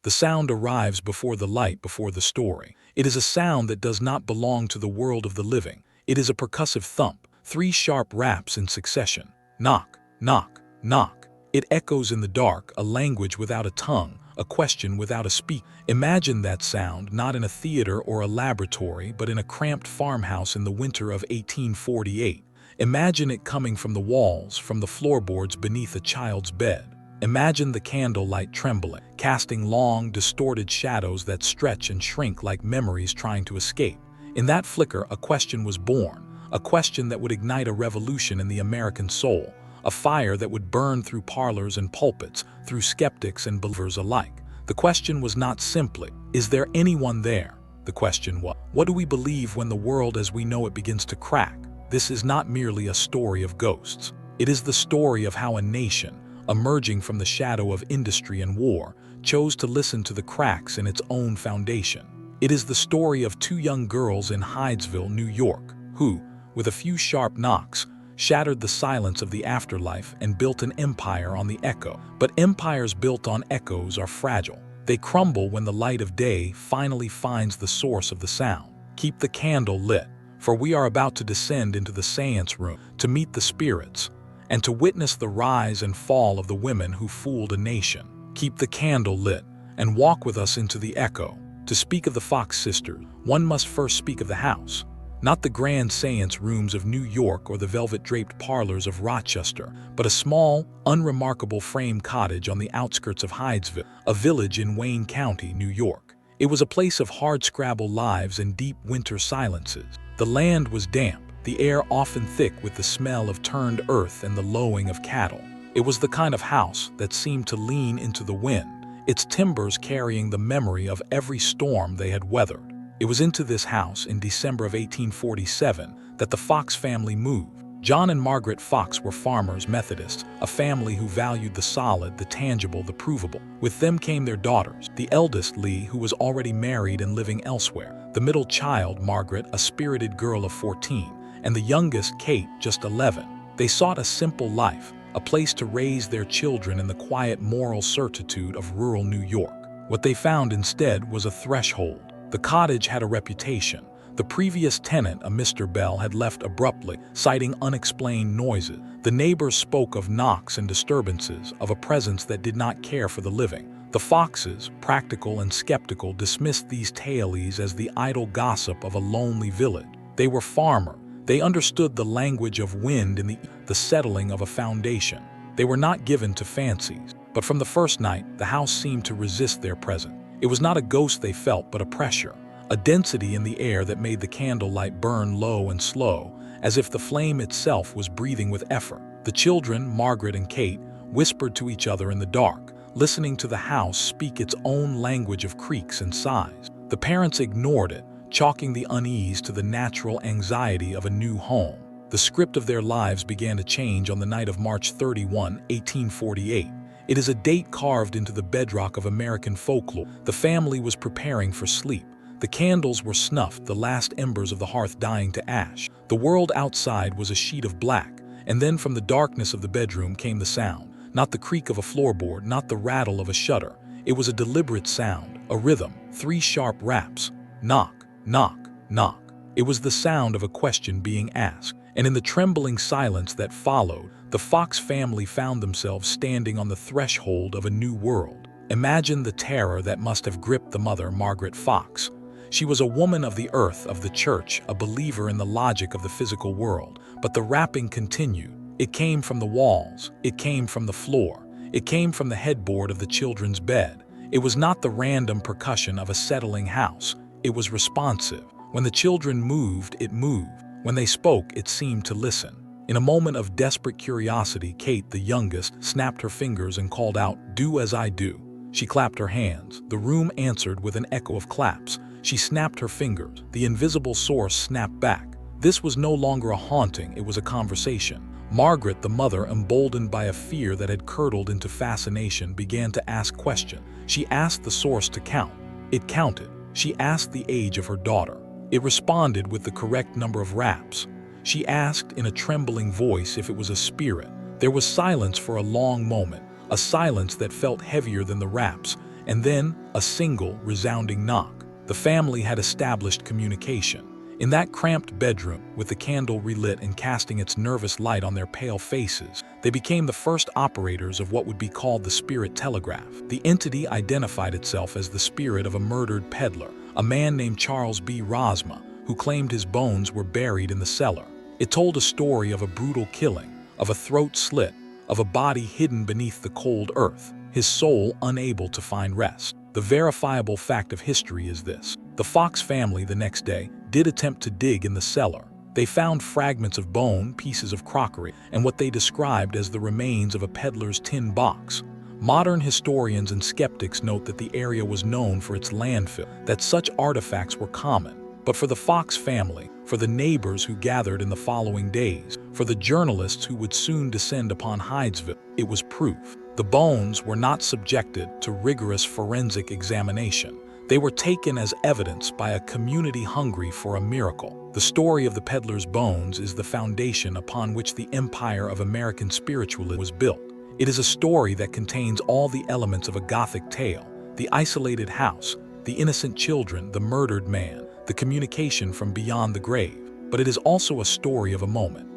The sound arrives before the light, before the story. It is a sound that does not belong to the world of the living. It is a percussive thump, 3 sharp raps in succession. Knock, knock, knock. It echoes in the dark, a language without a tongue, a question without a speak. Imagine that sound not in a theater or a laboratory, but in a cramped farmhouse in the winter of 1848. Imagine it coming from the walls, from the floorboards beneath a child's bed. Imagine the candlelight trembling, casting long, distorted shadows that stretch and shrink like memories trying to escape. In that flicker, a question was born, a question that would ignite a revolution in the American soul, a fire that would burn through parlors and pulpits, through skeptics and believers alike. The question was not simply, is there anyone there? The question was, what do we believe when the world as we know it begins to crack? This is not merely a story of ghosts. It is the story of how a nation, emerging from the shadow of industry and war, chose to listen to the cracks in its own foundation. It is the story of 2 young girls in Hydesville, New York, who, with a few sharp knocks, shattered the silence of the afterlife and built an empire on the echo. But empires built on echoes are fragile. They crumble when the light of day finally finds the source of the sound. Keep the candle lit, for we are about to descend into the seance room to meet the spirits and to witness the rise and fall of the women who fooled a nation. Keep the candle lit and walk with us into the echo. To speak of the Fox sisters, one must first speak of the house. Not the grand seance rooms of New York or the velvet-draped parlors of Rochester, but a small, unremarkable frame cottage on the outskirts of Hydesville, a village in Wayne County, New York. It was a place of hardscrabble lives and deep winter silences. The land was damp, the air often thick with the smell of turned earth and the lowing of cattle. It was the kind of house that seemed to lean into the wind, its timbers carrying the memory of every storm they had weathered. It was into this house in December of 1847 that the Fox family moved. John and Margaret Fox were farmers, Methodists, a family who valued the solid, the tangible, the provable. With them came their daughters, the eldest, Lee, who was already married and living elsewhere, the middle child, Margaret, a spirited girl of 14, and the youngest, Kate, just 11. They sought a simple life, a place to raise their children in the quiet moral certitude of rural New York. What they found instead was a threshold. The cottage had a reputation. The previous tenant, a Mr. Bell, had left abruptly, citing unexplained noises. The neighbors spoke of knocks and disturbances, of a presence that did not care for the living. The Foxes, practical and skeptical, dismissed these tales as the idle gossip of a lonely village. They were farmers. They understood the language of wind and the settling of a foundation. They were not given to fancies. But from the first night, the house seemed to resist their presence. It was not a ghost they felt, but a pressure, a density in the air that made the candlelight burn low and slow, as if the flame itself was breathing with effort. The children, Margaret and Kate, whispered to each other in the dark, listening to the house speak its own language of creaks and sighs. The parents ignored it, chalking the unease to the natural anxiety of a new home. The script of their lives began to change on the night of March 31, 1848. It is a date carved into the bedrock of American folklore. The family was preparing for sleep. The candles were snuffed, the last embers of the hearth dying to ash. The world outside was a sheet of black, and then from the darkness of the bedroom came the sound. Not the creak of a floorboard, not the rattle of a shutter. It was a deliberate sound, a rhythm, 3 sharp raps. Knock, knock, knock. It was the sound of a question being asked, and in the trembling silence that followed, the Fox family found themselves standing on the threshold of a new world. Imagine the terror that must have gripped the mother, Margaret Fox. She was a woman of the earth, of the church, a believer in the logic of the physical world. But the rapping continued. It came from the walls. It came from the floor. It came from the headboard of the children's bed. It was not the random percussion of a settling house. It was responsive. When the children moved, it moved. When they spoke, it seemed to listen. In a moment of desperate curiosity, Kate, the youngest, snapped her fingers and called out, "Do as I do." She clapped her hands. The room answered with an echo of claps. She snapped her fingers. The invisible source snapped back. This was no longer a haunting, it was a conversation. Margaret, the mother, emboldened by a fear that had curdled into fascination, began to ask questions. She asked the source to count. It counted. She asked the age of her daughter. It responded with the correct number of raps. She asked in a trembling voice if it was a spirit. There was silence for a long moment, a silence that felt heavier than the raps, and then a single, resounding knock. The family had established communication. In that cramped bedroom, with the candle relit and casting its nervous light on their pale faces, they became the first operators of what would be called the spirit telegraph. The entity identified itself as the spirit of a murdered peddler, a man named Charles B. Rosma, who claimed his bones were buried in the cellar. It told a story of a brutal killing, of a throat slit, of a body hidden beneath the cold earth, his soul unable to find rest. The verifiable fact of history is this. The Fox family the next day did attempt to dig in the cellar. They found fragments of bone, pieces of crockery, and what they described as the remains of a peddler's tin box. Modern historians and skeptics note that the area was known for its landfill, that such artifacts were common. But for the Fox family, for the neighbors who gathered in the following days, for the journalists who would soon descend upon Hydesville, it was proof. The bones were not subjected to rigorous forensic examination. They were taken as evidence by a community hungry for a miracle. The story of the peddler's bones is the foundation upon which the empire of American spiritualism was built. It is a story that contains all the elements of a Gothic tale: the isolated house, the innocent children, the murdered man, the communication from beyond the grave. But it is also a story of a moment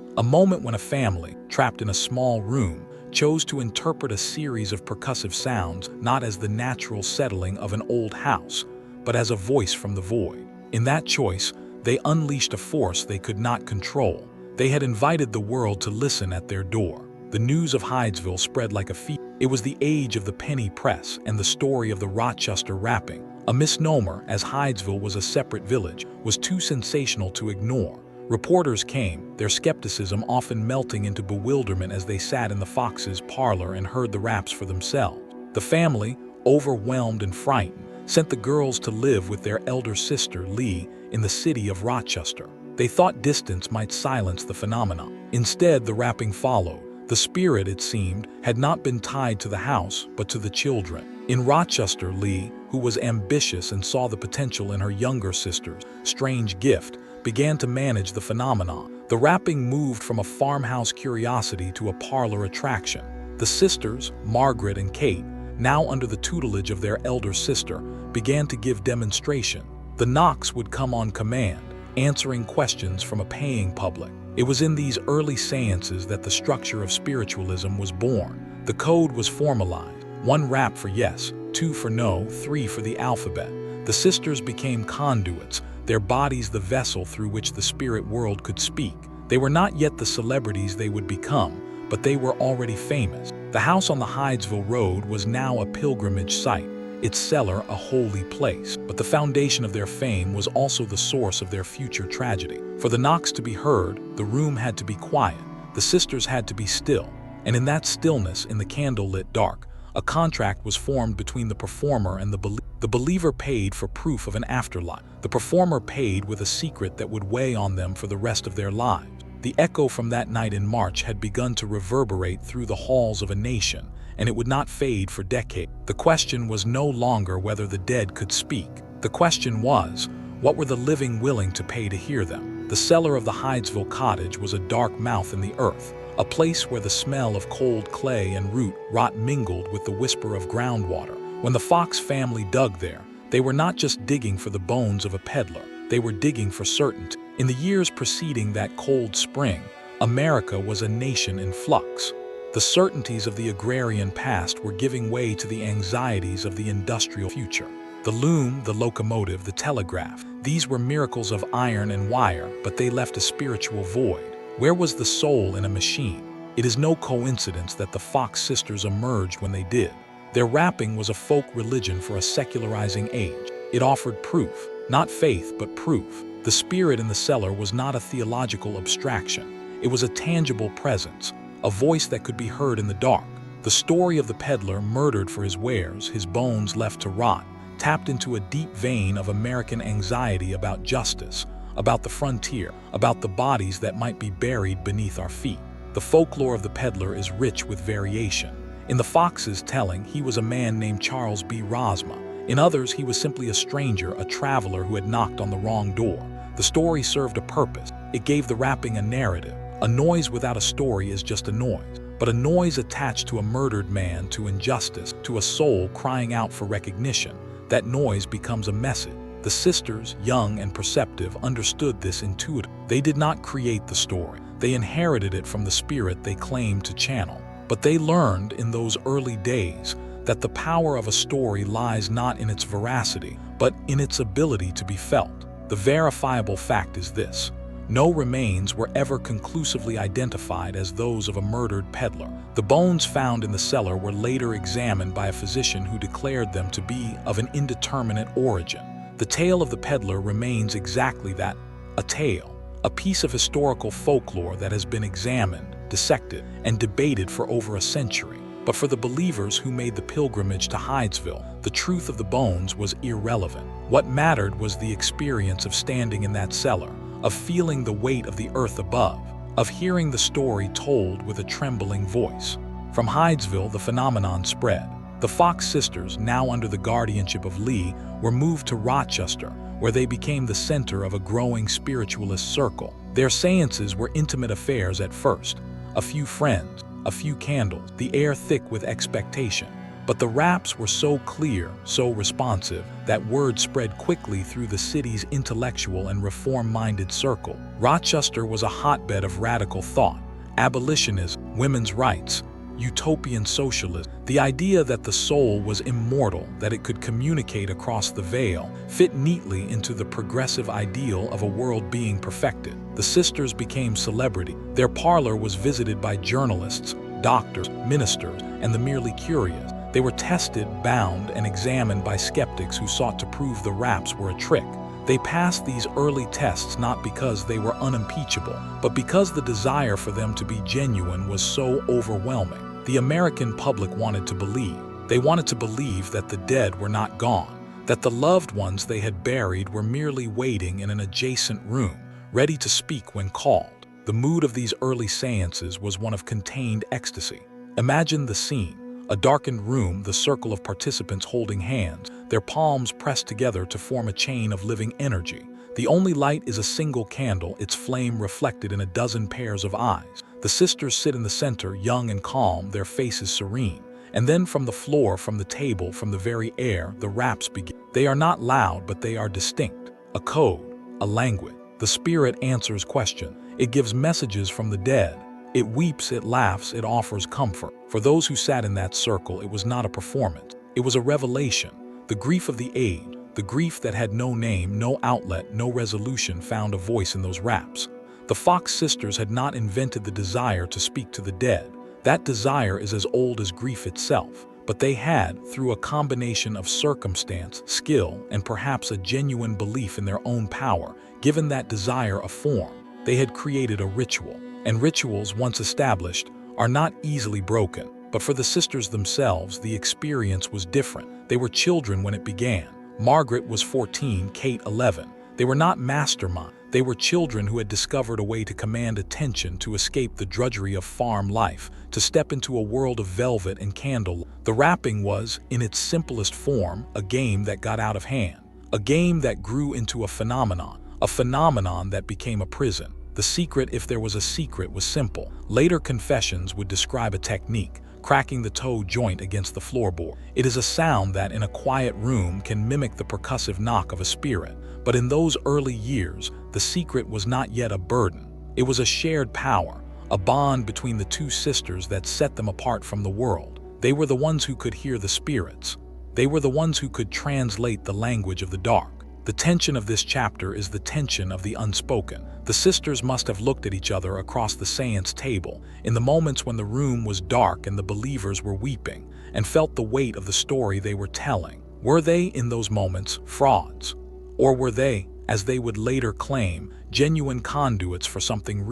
when a family, trapped in a small room, chose to interpret a series of percussive sounds not as the natural settling of an old house, but as a voice from the void. In that choice, they unleashed a force they could not control. They had invited the world to listen at their door. The news of Hydesville spread like a fever. It was the age of the penny press and the story of the Rochester rapping. A misnomer, as Hydesville was a separate village, was too sensational to ignore. Reporters came, their skepticism often melting into bewilderment as they sat in the Fox's parlor and heard the raps for themselves. The family, overwhelmed and frightened, sent the girls to live with their elder sister, Lee, in the city of Rochester. They thought distance might silence the phenomenon. Instead, the rapping followed. The spirit, it seemed, had not been tied to the house, but to the children. In Rochester, Lee, who was ambitious and saw the potential in her younger sister's strange gift, began to manage the phenomenon. The rapping moved from a farmhouse curiosity to a parlor attraction. The sisters, Margaret and Kate, now under the tutelage of their elder sister, began to give demonstration. The knocks would come on command, answering questions from a paying public. It was in these early seances that the structure of spiritualism was born. The code was formalized: 1 rap for yes, 2 for no, 3 for the alphabet. The sisters became conduits, their bodies the vessel through which the spirit world could speak. They were not yet the celebrities they would become, but they were already famous. The house on the Hydesville Road was now a pilgrimage site, its cellar a holy place. But the foundation of their fame was also the source of their future tragedy. For the knocks to be heard, the room had to be quiet, the sisters had to be still, and in that stillness, in the candlelit dark, a contract was formed between the performer and the believer. The believer paid for proof of an afterlife. The performer paid with a secret that would weigh on them for the rest of their lives. The echo from that night in March had begun to reverberate through the halls of a nation, and it would not fade for decades. The question was no longer whether the dead could speak. The question was, what were the living willing to pay to hear them? The cellar of the Hydesville cottage was a dark mouth in the earth, a place where the smell of cold clay and root rot mingled with the whisper of groundwater. When the Fox family dug there, they were not just digging for the bones of a peddler, they were digging for certainty. In the years preceding that cold spring, America was a nation in flux. The certainties of the agrarian past were giving way to the anxieties of the industrial future. The loom, the locomotive, the telegraph, these were miracles of iron and wire, but they left a spiritual void. Where was the soul in a machine? It is no coincidence that the Fox sisters emerged when they did. Their rapping was a folk religion for a secularizing age. It offered proof, not faith, but proof. The spirit in the cellar was not a theological abstraction. It was a tangible presence, a voice that could be heard in the dark. The story of the peddler murdered for his wares, his bones left to rot, tapped into a deep vein of American anxiety about justice, about the frontier, about the bodies that might be buried beneath our feet. The folklore of the peddler is rich with variation. In the Fox's telling, he was a man named Charles B. Rosma. In others, he was simply a stranger, a traveler who had knocked on the wrong door. The story served a purpose. It gave the rapping a narrative. A noise without a story is just a noise. but a noise attached to a murdered man, to injustice, to a soul crying out for recognition. That noise becomes a message. The sisters, young and perceptive, understood this intuitively. They did not create the story. They inherited it from the spirit they claimed to channel. But they learned in those early days that the power of a story lies not in its veracity, but in its ability to be felt. The verifiable fact is this: no remains were ever conclusively identified as those of a murdered peddler. The bones found in the cellar were later examined by a physician who declared them to be of an indeterminate origin. The tale of the peddler remains exactly that, a tale, a piece of historical folklore that has been examined, dissected, and debated for over a century. But for the believers who made the pilgrimage to Hydesville, the truth of the bones was irrelevant. What mattered was the experience of standing in that cellar, of feeling the weight of the earth above, of hearing the story told with a trembling voice. From Hydesville, the phenomenon spread. The Fox sisters, now under the guardianship of Lee, were moved to Rochester, where they became the center of a growing spiritualist circle. Their seances were intimate affairs at first. A few friends, a few candles, the air thick with expectation. But the raps were so clear, so responsive, that word spread quickly through the city's intellectual and reform-minded circle. Rochester was a hotbed of radical thought: abolitionism, women's rights, utopian socialism. The idea that the soul was immortal, that it could communicate across the veil, fit neatly into the progressive ideal of a world being perfected. The sisters became celebrity. Their parlor was visited by journalists, doctors, ministers, and the merely curious. They were tested, bound, and examined by skeptics who sought to prove the raps were a trick. They passed these early tests not because they were unimpeachable, but because the desire for them to be genuine was so overwhelming. The American public wanted to believe. They wanted to believe that the dead were not gone, that the loved ones they had buried were merely waiting in an adjacent room, ready to speak when called. The mood of these early seances was one of contained ecstasy. Imagine the scene: a darkened room, the circle of participants holding hands, their palms pressed together to form a chain of living energy. The only light is a single candle, its flame reflected in a dozen pairs of eyes. The sisters sit in the center, young and calm, their faces serene. And then from the floor, from the table, from the very air, the raps begin. They are not loud, but they are distinct. A code, a language. The spirit answers questions. It gives messages from the dead. It weeps, it laughs, it offers comfort. For those who sat in that circle, it was not a performance. It was a revelation. The grief of the age, the grief that had no name, no outlet, no resolution, found a voice in those raps. The Fox sisters had not invented the desire to speak to the dead. That desire is as old as grief itself. But they had, through a combination of circumstance, skill, and perhaps a genuine belief in their own power, given that desire a form. They had created a ritual. And rituals, once established, are not easily broken. But for the sisters themselves, the experience was different. They were children when it began. Margaret was 14, Kate 11. They were not masterminds. They were children who had discovered a way to command attention, to escape the drudgery of farm life, to step into a world of velvet and candle. The rapping was, in its simplest form, a game that got out of hand. A game that grew into a phenomenon that became a prison. The secret, if there was a secret, was simple. Later confessions would describe a technique: cracking the toe joint against the floorboard. It is a sound that, in a quiet room, can mimic the percussive knock of a spirit. But in those early years, the secret was not yet a burden. It was a shared power, a bond between the two sisters that set them apart from the world. They were the ones who could hear the spirits. They were the ones who could translate the language of the dark. The tension of this chapter is the tension of the unspoken. The sisters must have looked at each other across the seance table, in the moments when the room was dark and the believers were weeping, and felt the weight of the story they were telling. Were they, in those moments, frauds? Or were they, as they would later claim, genuine conduits for something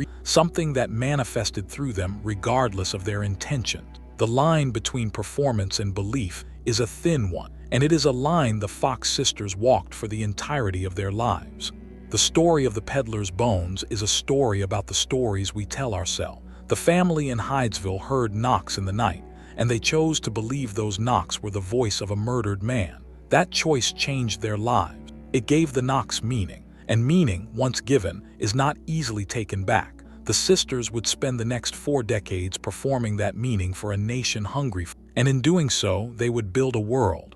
that manifested through them regardless of their intentions? The line between performance and belief is a thin one, and it is a line the Fox sisters walked for the entirety of their lives. The story of the peddler's bones is a story about the stories we tell ourselves. The family in Hydesville heard knocks in the night, and they chose to believe those knocks were the voice of a murdered man. That choice changed their lives. It gave the knocks meaning, and meaning, once given, is not easily taken back. The sisters would spend the next 4 decades performing that meaning for a nation hungry, and in doing so, they would build a world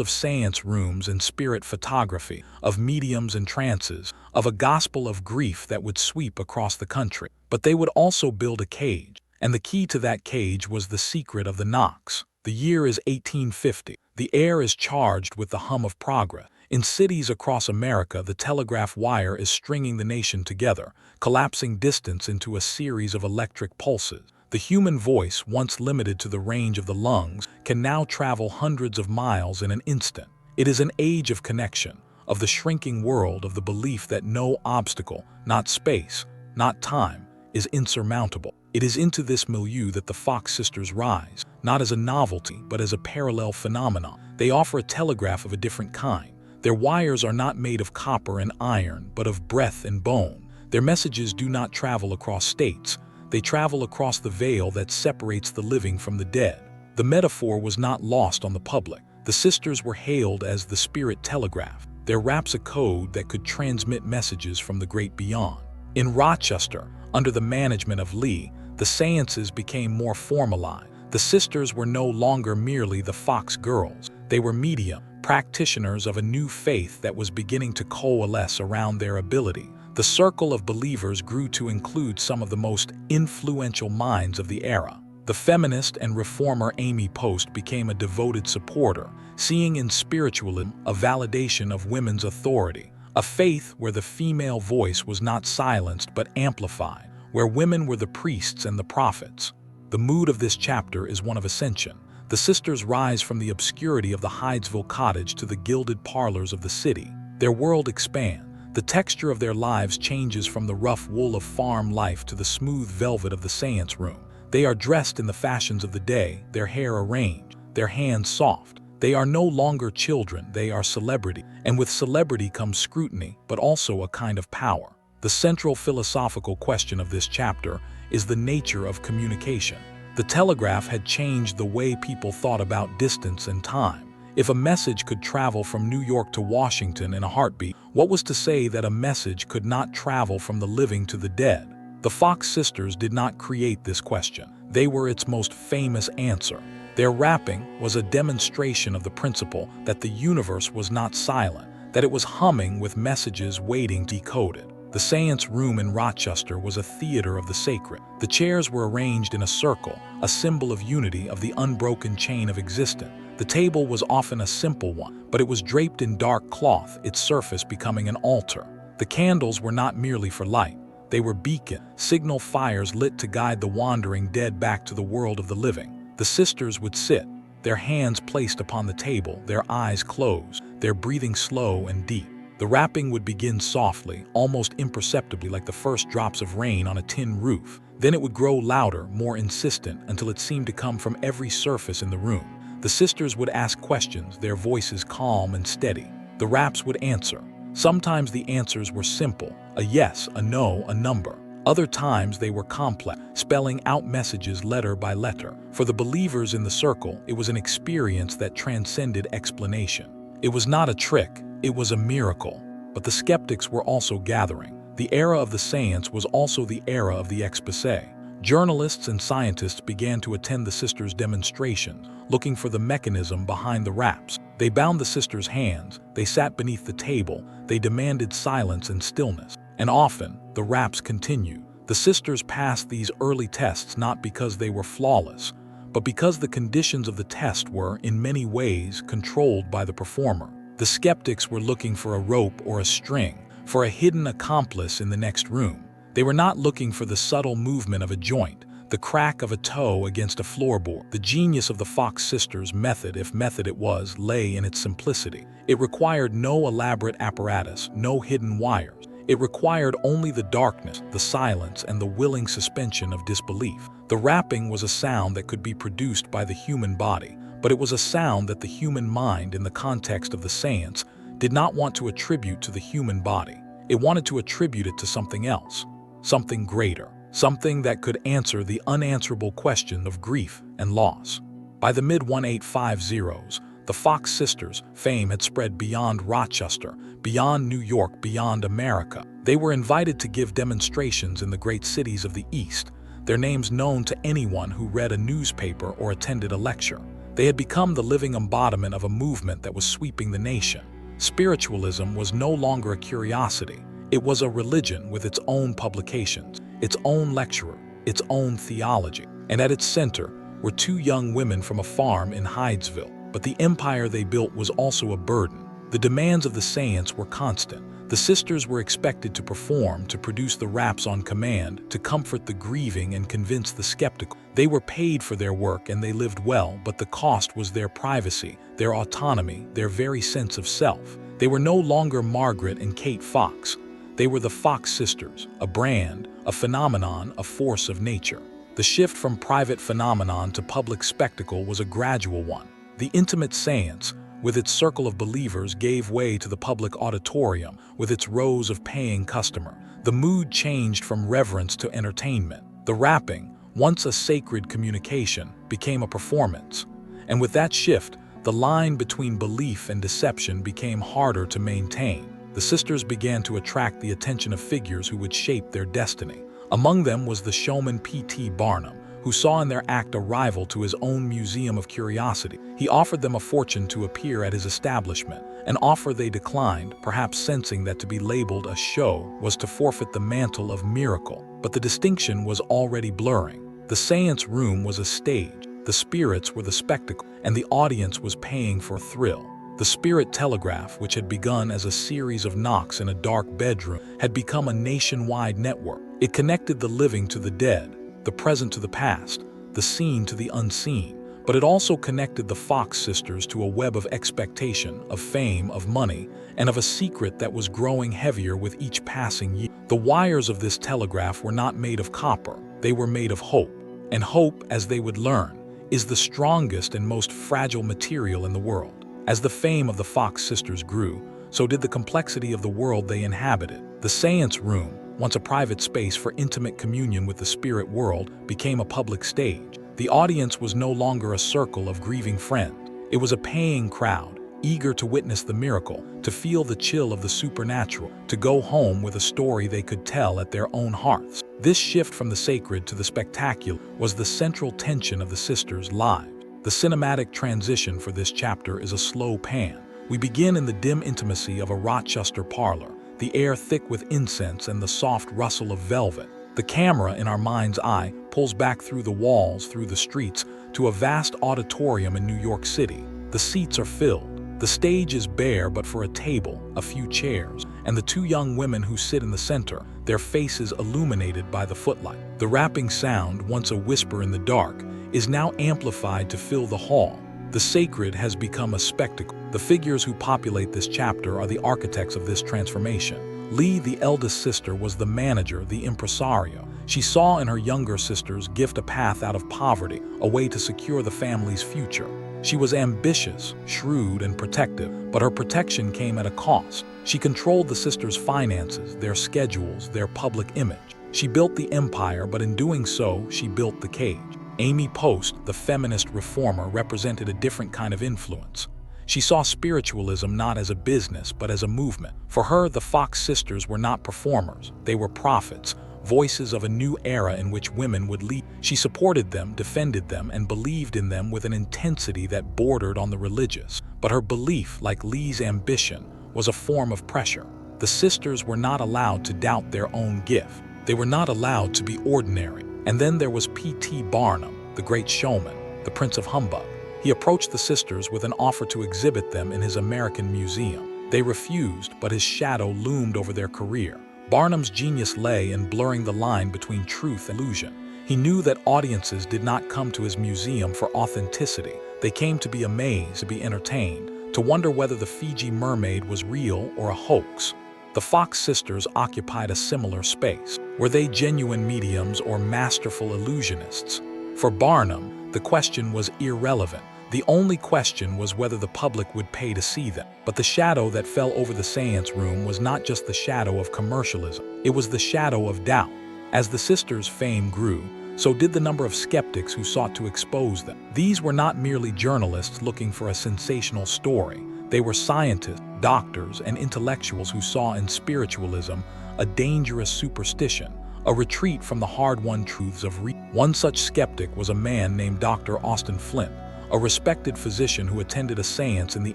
of seance rooms and spirit photography, of mediums and trances, of a gospel of grief that would sweep across the country. But they would also build a cage, and the key to that cage was the secret of the knocks. The year is 1850. The air is charged with the hum of progress. In cities across America, the telegraph wire is stringing the nation together, collapsing distance into a series of electric pulses. The human voice, once limited to the range of the lungs, can now travel hundreds of miles in an instant. It is an age of connection, of the shrinking world, of the belief that no obstacle, not space, not time, is insurmountable. It is into this milieu that the Fox sisters rise, not as a novelty, but as a parallel phenomenon. They offer a telegraph of a different kind. Their wires are not made of copper and iron, but of breath and bone. Their messages do not travel across states. They travel across the veil that separates the living from the dead. The metaphor was not lost on the public. The sisters were hailed as the spirit telegraph, their raps a code that could transmit messages from the great beyond. In Rochester, under the management of Lee, the seances became more formalized. The sisters were no longer merely the Fox girls. They were medium, practitioners of a new faith that was beginning to coalesce around their ability. The circle of believers grew to include some of the most influential minds of the era. The feminist and reformer Amy Post became a devoted supporter, seeing in spiritualism a validation of women's authority, a faith where the female voice was not silenced but amplified, where women were the priests and the prophets. The mood of this chapter is one of ascension. The sisters rise from the obscurity of the Hydesville cottage to the gilded parlors of the city. Their world expands. The texture of their lives changes from the rough wool of farm life to the smooth velvet of the seance room. They are dressed in the fashions of the day, their hair arranged, their hands soft. They are no longer children, they are celebrity. And with celebrity comes scrutiny, but also a kind of power. The central philosophical question of this chapter is the nature of communication. The telegraph had changed the way people thought about distance and time. If a message could travel from New York to Washington in a heartbeat, what was to say that a message could not travel from the living to the dead? The Fox sisters did not create this question. They were its most famous answer. Their rapping was a demonstration of the principle that the universe was not silent, that it was humming with messages waiting decoded. The seance room in Rochester was a theater of the sacred. The chairs were arranged in a circle, a symbol of unity, of the unbroken chain of existence. The table was often a simple one, but it was draped in dark cloth, its surface becoming an altar. The candles were not merely for light. They were beacon, signal fires lit to guide the wandering dead back to the world of the living. The sisters would sit, their hands placed upon the table, their eyes closed, their breathing slow and deep. The rapping would begin softly, almost imperceptibly, like the first drops of rain on a tin roof. Then it would grow louder, more insistent, until it seemed to come from every surface in the room. The sisters would ask questions, their voices calm and steady. The raps would answer. Sometimes the answers were simple, a yes, a no, a number. Other times they were complex, spelling out messages letter by letter. For the believers in the circle, it was an experience that transcended explanation. It was not a trick, it was a miracle. But the skeptics were also gathering. The era of the seance was also the era of the exposé. Journalists and scientists began to attend the sisters' demonstrations, looking for the mechanism behind the raps. They bound the sisters' hands, they sat beneath the table, they demanded silence and stillness. And often, the raps continued. The sisters passed these early tests not because they were flawless, but because the conditions of the test were, in many ways, controlled by the performer. The skeptics were looking for a rope or a string, for a hidden accomplice in the next room. They were not looking for the subtle movement of a joint, the crack of a toe against a floorboard. The genius of the Fox sisters' method, if method it was, lay in its simplicity. It required no elaborate apparatus, no hidden wires. It required only the darkness, the silence, and the willing suspension of disbelief. The rapping was a sound that could be produced by the human body, but it was a sound that the human mind, in the context of the seance, did not want to attribute to the human body. It wanted to attribute it to something else, something greater, something that could answer the unanswerable question of grief and loss. By the mid-1850s, The Fox sisters' fame had spread beyond Rochester, beyond New York, beyond America. They were invited to give demonstrations in the great cities of the East, their names known to anyone who read a newspaper or attended a lecture. They had become the living embodiment of a movement that was sweeping the nation. Spiritualism was no longer a curiosity. It was a religion with its own publications, its own lecturer, its own theology. And at its center were two young women from a farm in Hydesville. But the empire they built was also a burden. The demands of the seance were constant. The sisters were expected to perform, to produce the raps on command, to comfort the grieving and convince the skeptical. They were paid for their work and they lived well, but the cost was their privacy, their autonomy, their very sense of self. They were no longer Margaret and Kate Fox. They were the Fox sisters, a brand, a phenomenon, a force of nature. The shift from private phenomenon to public spectacle was a gradual one. The intimate seance, with its circle of believers, gave way to the public auditorium, with its rows of paying customers. The mood changed from reverence to entertainment. The rapping, once a sacred communication, became a performance. And with that shift, the line between belief and deception became harder to maintain. The sisters began to attract the attention of figures who would shape their destiny. Among them was the showman P.T. Barnum, who saw in their act a rival to his own museum of curiosity. He offered them a fortune to appear at his establishment, an offer they declined, perhaps sensing that to be labeled a show was to forfeit the mantle of miracle. But the distinction was already blurring. The seance room was a stage, the spirits were the spectacle, and the audience was paying for a thrill. The spirit telegraph, which had begun as a series of knocks in a dark bedroom, had become a nationwide network. It connected the living to the dead, the present to the past, the seen to the unseen, but it also connected the Fox sisters to a web of expectation, of fame, of money, and of a secret that was growing heavier with each passing year. The wires of this telegraph were not made of copper, they were made of hope. And hope, as they would learn, is the strongest and most fragile material in the world. As the fame of the Fox sisters grew, so did the complexity of the world they inhabited. The seance room, once a private space for intimate communion with the spirit world, became a public stage. The audience was no longer a circle of grieving friends. It was a paying crowd, eager to witness the miracle, to feel the chill of the supernatural, to go home with a story they could tell at their own hearths. This shift from the sacred to the spectacular was the central tension of the sisters' lives. The cinematic transition for this chapter is a slow pan. We begin in the dim intimacy of a Rochester parlor, the air thick with incense and the soft rustle of velvet. The camera, in our mind's eye, pulls back through the walls, through the streets, to a vast auditorium in New York City. The seats are filled. The stage is bare but for a table, a few chairs, and the two young women who sit in the center, their faces illuminated by the footlight. The rapping sound, once a whisper in the dark, is now amplified to fill the hall. The sacred has become a spectacle. The figures who populate this chapter are the architects of this transformation. Lee, the eldest sister, was the manager, the impresario. She saw in her younger sisters gift a path out of poverty, a way to secure the family's future. She was ambitious, shrewd, and protective, but her protection came at a cost. She controlled the sisters' finances, their schedules, their public image. She built the empire, but in doing so, she built the cage. Amy Post, the feminist reformer, represented a different kind of influence. She saw spiritualism not as a business, but as a movement. For her, the Fox sisters were not performers. They were prophets, voices of a new era in which women would lead. She supported them, defended them, and believed in them with an intensity that bordered on the religious. But her belief, like Lee's ambition, was a form of pressure. The sisters were not allowed to doubt their own gift. They were not allowed to be ordinary. And then there was P.T. Barnum, the great showman, the Prince of Humbug. He approached the sisters with an offer to exhibit them in his American museum. They refused, but his shadow loomed over their career. Barnum's genius lay in blurring the line between truth and illusion. He knew that audiences did not come to his museum for authenticity. They came to be amazed, to be entertained, to wonder whether the Fiji mermaid was real or a hoax. The Fox sisters occupied a similar space. Were they genuine mediums or masterful illusionists? For Barnum, the question was irrelevant. The only question was whether the public would pay to see them. But the shadow that fell over the seance room was not just the shadow of commercialism. It was the shadow of doubt. As the sisters' fame grew, So did the number of skeptics who sought to expose them. These were not merely journalists looking for a sensational story. They were scientists, doctors, and intellectuals who saw in spiritualism a dangerous superstition, a retreat from the hard-won truths of reason. One such skeptic was a man named Dr. Austin Flint, a respected physician who attended a séance in the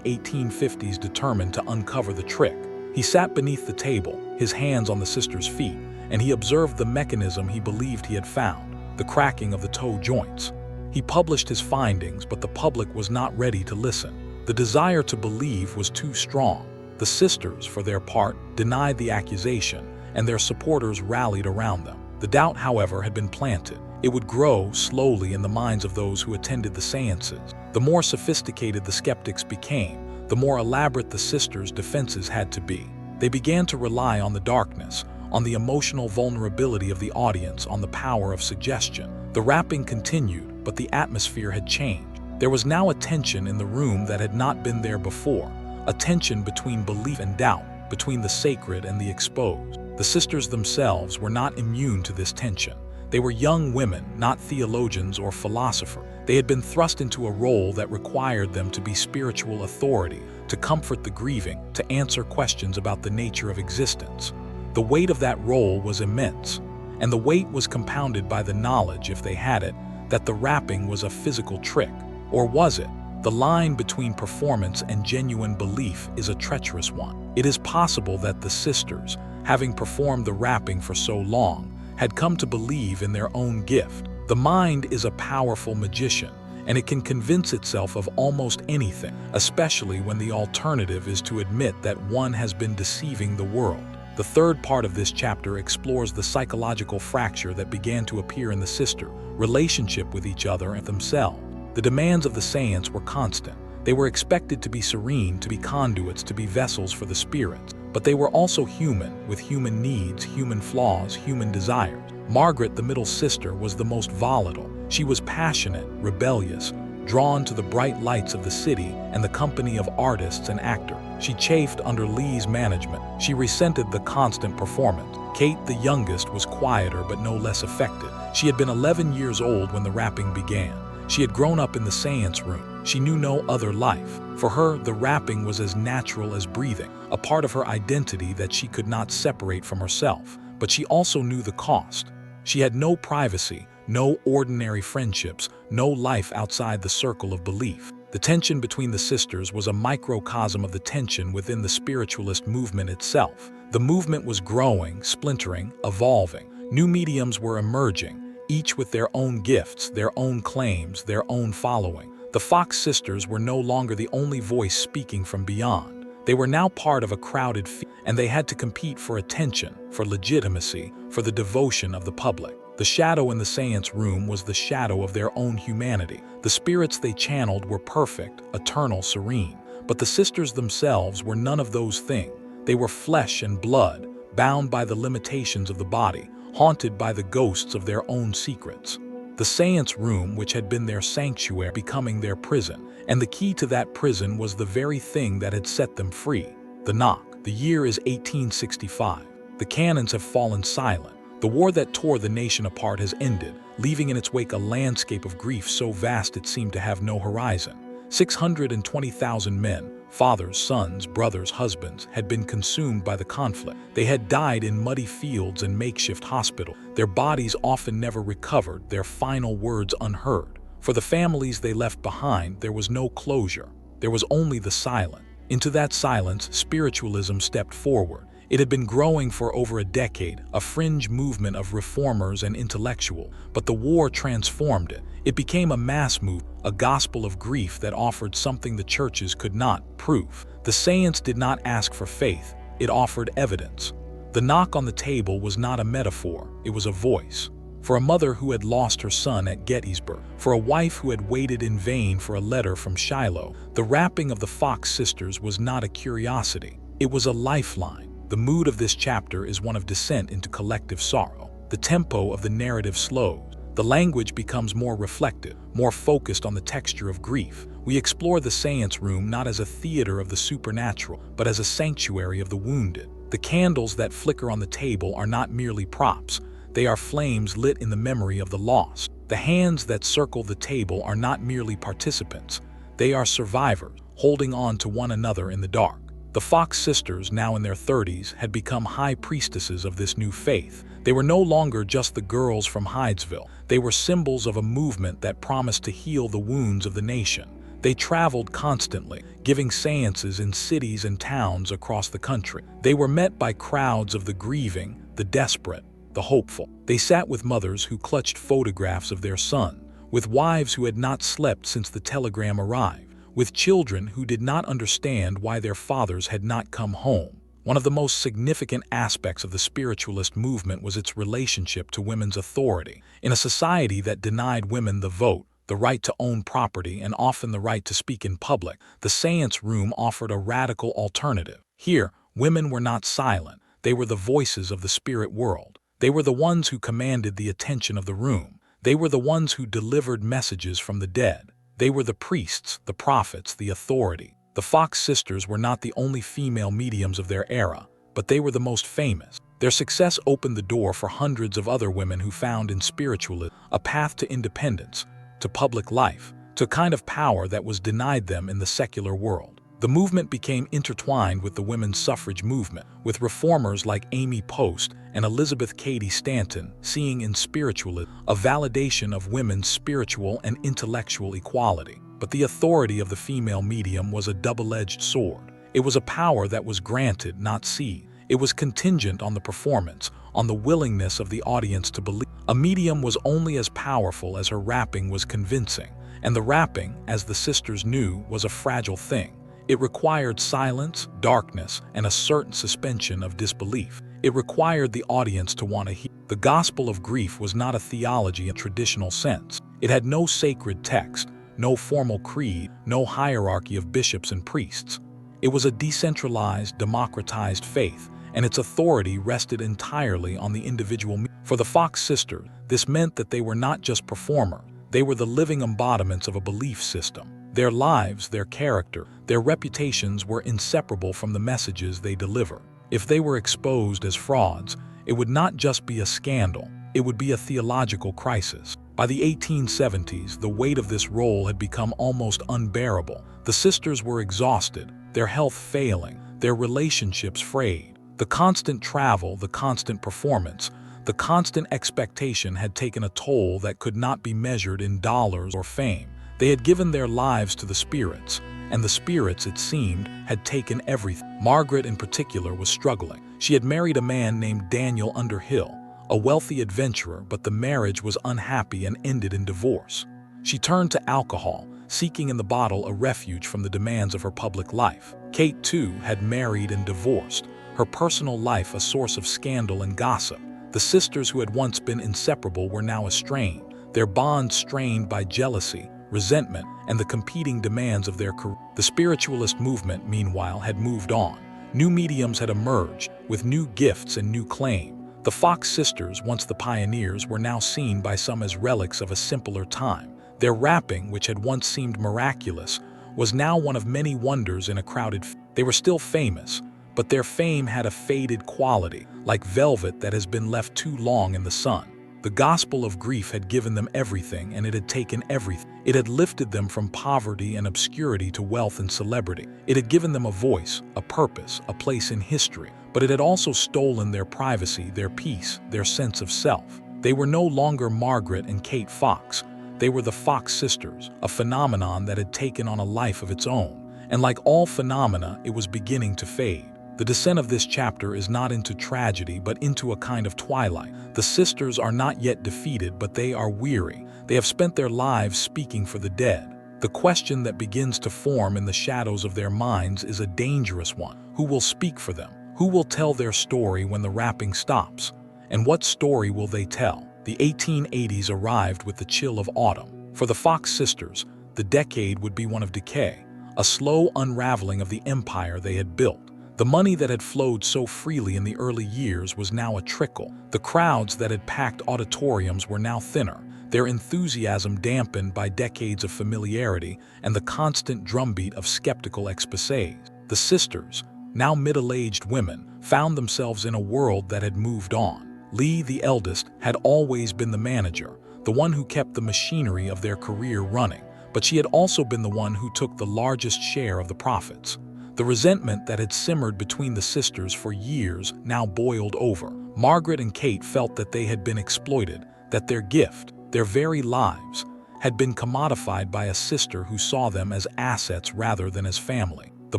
1850s determined to uncover the trick. He sat beneath the table, his hands on the sister's feet, and he observed the mechanism he believed he had found, the cracking of the toe joints. He published his findings, but the public was not ready to listen. The desire to believe was too strong. The sisters, for their part, denied the accusation, and their supporters rallied around them. The doubt, however, had been planted. It would grow slowly in the minds of those who attended the séances. The more sophisticated the skeptics became, the more elaborate the sisters' defenses had to be. They began to rely on the darkness, on the emotional vulnerability of the audience, on the power of suggestion. The rapping continued, but the atmosphere had changed. There was now a tension in the room that had not been there before, a tension between belief and doubt, between the sacred and the exposed. The sisters themselves were not immune to this tension. They were young women, not theologians or philosophers. They had been thrust into a role that required them to be spiritual authority, to comfort the grieving, to answer questions about the nature of existence. The weight of that role was immense, and the weight was compounded by the knowledge, if they had it, that the rapping was a physical trick. Or was it? The line between performance and genuine belief is a treacherous one. It is possible that the sisters, having performed the rapping for so long, had come to believe in their own gift. The mind is a powerful magician, and it can convince itself of almost anything, especially when the alternative is to admit that one has been deceiving the world. The third part of this chapter explores the psychological fracture that began to appear in the sister relationship with each other and themselves. The demands of the séance were constant. They were expected to be serene, to be conduits, to be vessels for the spirits. But they were also human, with human needs, human flaws, human desires. Margaret, the middle sister, was the most volatile. She was passionate, rebellious, drawn to the bright lights of the city and the company of artists and actors. She chafed under Lee's management. She resented the constant performance. Kate, the youngest, was quieter but no less affected. She had been 11 years old when the rapping began. She had grown up in the séance room. She knew no other life. For her, the rapping was as natural as breathing, a part of her identity that she could not separate from herself. But she also knew the cost. She had no privacy, no ordinary friendships, no life outside the circle of belief. The tension between the sisters was a microcosm of the tension within the spiritualist movement itself. The movement was growing, splintering, evolving. New mediums were emerging, each with their own gifts, their own claims, their own following. The Fox sisters were no longer the only voice speaking from beyond. They were now part of a crowded field, and they had to compete for attention, for legitimacy, for the devotion of the public. The shadow in the séance room was the shadow of their own humanity. The spirits they channeled were perfect, eternal, serene. But the sisters themselves were none of those things. They were flesh and blood, bound by the limitations of the body, haunted by the ghosts of their own secrets. The séance room, which had been their sanctuary, becoming their prison, and the key to that prison was the very thing that had set them free, the knock. The year is 1865. The cannons have fallen silent. The war that tore the nation apart has ended, leaving in its wake a landscape of grief so vast it seemed to have no horizon. 620,000 men, fathers, sons, brothers, husbands, had been consumed by the conflict. They had died in muddy fields and makeshift hospitals, their bodies often never recovered, their final words unheard. For the families they left behind, there was no closure. There was only the silence. Into that silence, spiritualism stepped forward. It had been growing for over a decade, a fringe movement of reformers and intellectuals, but the war transformed it. It became a mass movement, a gospel of grief that offered something the churches could not: proof. The séance did not ask for faith, it offered evidence. The knock on the table was not a metaphor, it was a voice. For a mother who had lost her son at Gettysburg, for a wife who had waited in vain for a letter from Shiloh, the rapping of the Fox sisters was not a curiosity, it was a lifeline. The mood of this chapter is one of descent into collective sorrow. The tempo of the narrative slows. The language becomes more reflective, more focused on the texture of grief. We explore the séance room not as a theater of the supernatural, but as a sanctuary of the wounded. The candles that flicker on the table are not merely props. They are flames lit in the memory of the lost. The hands that circle the table are not merely participants. They are survivors, holding on to one another in the dark. The Fox sisters, now in their 30s, had become high priestesses of this new faith. They were no longer just the girls from Hydesville. They were symbols of a movement that promised to heal the wounds of the nation. They traveled constantly, giving seances in cities and towns across the country. They were met by crowds of the grieving, the desperate, the hopeful. They sat with mothers who clutched photographs of their son, with wives who had not slept since the telegram arrived, with children who did not understand why their fathers had not come home. One of the most significant aspects of the spiritualist movement was its relationship to women's authority. In a society that denied women the vote, the right to own property, and often the right to speak in public, the seance room offered a radical alternative. Here, women were not silent. They were the voices of the spirit world. They were the ones who commanded the attention of the room. They were the ones who delivered messages from the dead. They were the priests, the prophets, the authority. The Fox sisters were not the only female mediums of their era, but they were the most famous. Their success opened the door for hundreds of other women who found in spiritualism a path to independence, to public life, to a kind of power that was denied them in the secular world. The movement became intertwined with the women's suffrage movement, with reformers like Amy Post and Elizabeth Cady Stanton seeing in spiritualism a validation of women's spiritual and intellectual equality. But the authority of the female medium was a double-edged sword. It was a power that was granted, not seized. It was contingent on the performance, on the willingness of the audience to believe. A medium was only as powerful as her rapping was convincing, and the rapping, as the sisters knew, was a fragile thing. It required silence, darkness, and a certain suspension of disbelief. It required the audience to want to hear. The gospel of grief was not a theology in traditional sense. It had no sacred text, no formal creed, no hierarchy of bishops and priests. It was a decentralized, democratized faith, and its authority rested entirely on the individual. For the Fox sisters, this meant that they were not just performers. They were the living embodiments of a belief system. Their lives, their character, their reputations were inseparable from the messages they delivered. If they were exposed as frauds, it would not just be a scandal, it would be a theological crisis. By the 1870s, the weight of this role had become almost unbearable. The sisters were exhausted, their health failing, their relationships frayed. The constant travel, the constant performance, the constant expectation had taken a toll that could not be measured in dollars or fame. They had given their lives to the spirits, and the spirits, it seemed, had taken everything. Margaret, in particular, was struggling. She had married a man named Daniel Underhill, a wealthy adventurer, but the marriage was unhappy and ended in divorce. She turned to alcohol, seeking in the bottle a refuge from the demands of her public life. Kate, too, had married and divorced, her personal life a source of scandal and gossip. The sisters who had once been inseparable were now estranged, their bonds strained by jealousy, resentment, and the competing demands of their career. The spiritualist movement, meanwhile, had moved on. New mediums had emerged, with new gifts and new claim. The Fox sisters, once the pioneers, were now seen by some as relics of a simpler time. Their rapping, which had once seemed miraculous, was now one of many wonders in a crowded field. They were still famous, but their fame had a faded quality, like velvet that has been left too long in the sun. The gospel of grief had given them everything, and it had taken everything. It had lifted them from poverty and obscurity to wealth and celebrity. It had given them a voice, a purpose, a place in history. But it had also stolen their privacy, their peace, their sense of self. They were no longer Margaret and Kate Fox. They were the Fox sisters, a phenomenon that had taken on a life of its own. And like all phenomena, it was beginning to fade. The descent of this chapter is not into tragedy, but into a kind of twilight. The sisters are not yet defeated, but they are weary. They have spent their lives speaking for the dead. The question that begins to form in the shadows of their minds is a dangerous one. Who will speak for them? Who will tell their story when the rapping stops? And what story will they tell? The 1880s arrived with the chill of autumn. For the Fox sisters, the decade would be one of decay, a slow unraveling of the empire they had built. The money that had flowed so freely in the early years was now a trickle. The crowds that had packed auditoriums were now thinner, their enthusiasm dampened by decades of familiarity and the constant drumbeat of skeptical exposés. The sisters, now middle-aged women, found themselves in a world that had moved on. Lee, the eldest, had always been the manager, the one who kept the machinery of their career running, but she had also been the one who took the largest share of the profits. The resentment that had simmered between the sisters for years now boiled over. Margaret and Kate felt that they had been exploited, that their gift, their very lives, had been commodified by a sister who saw them as assets rather than as family. The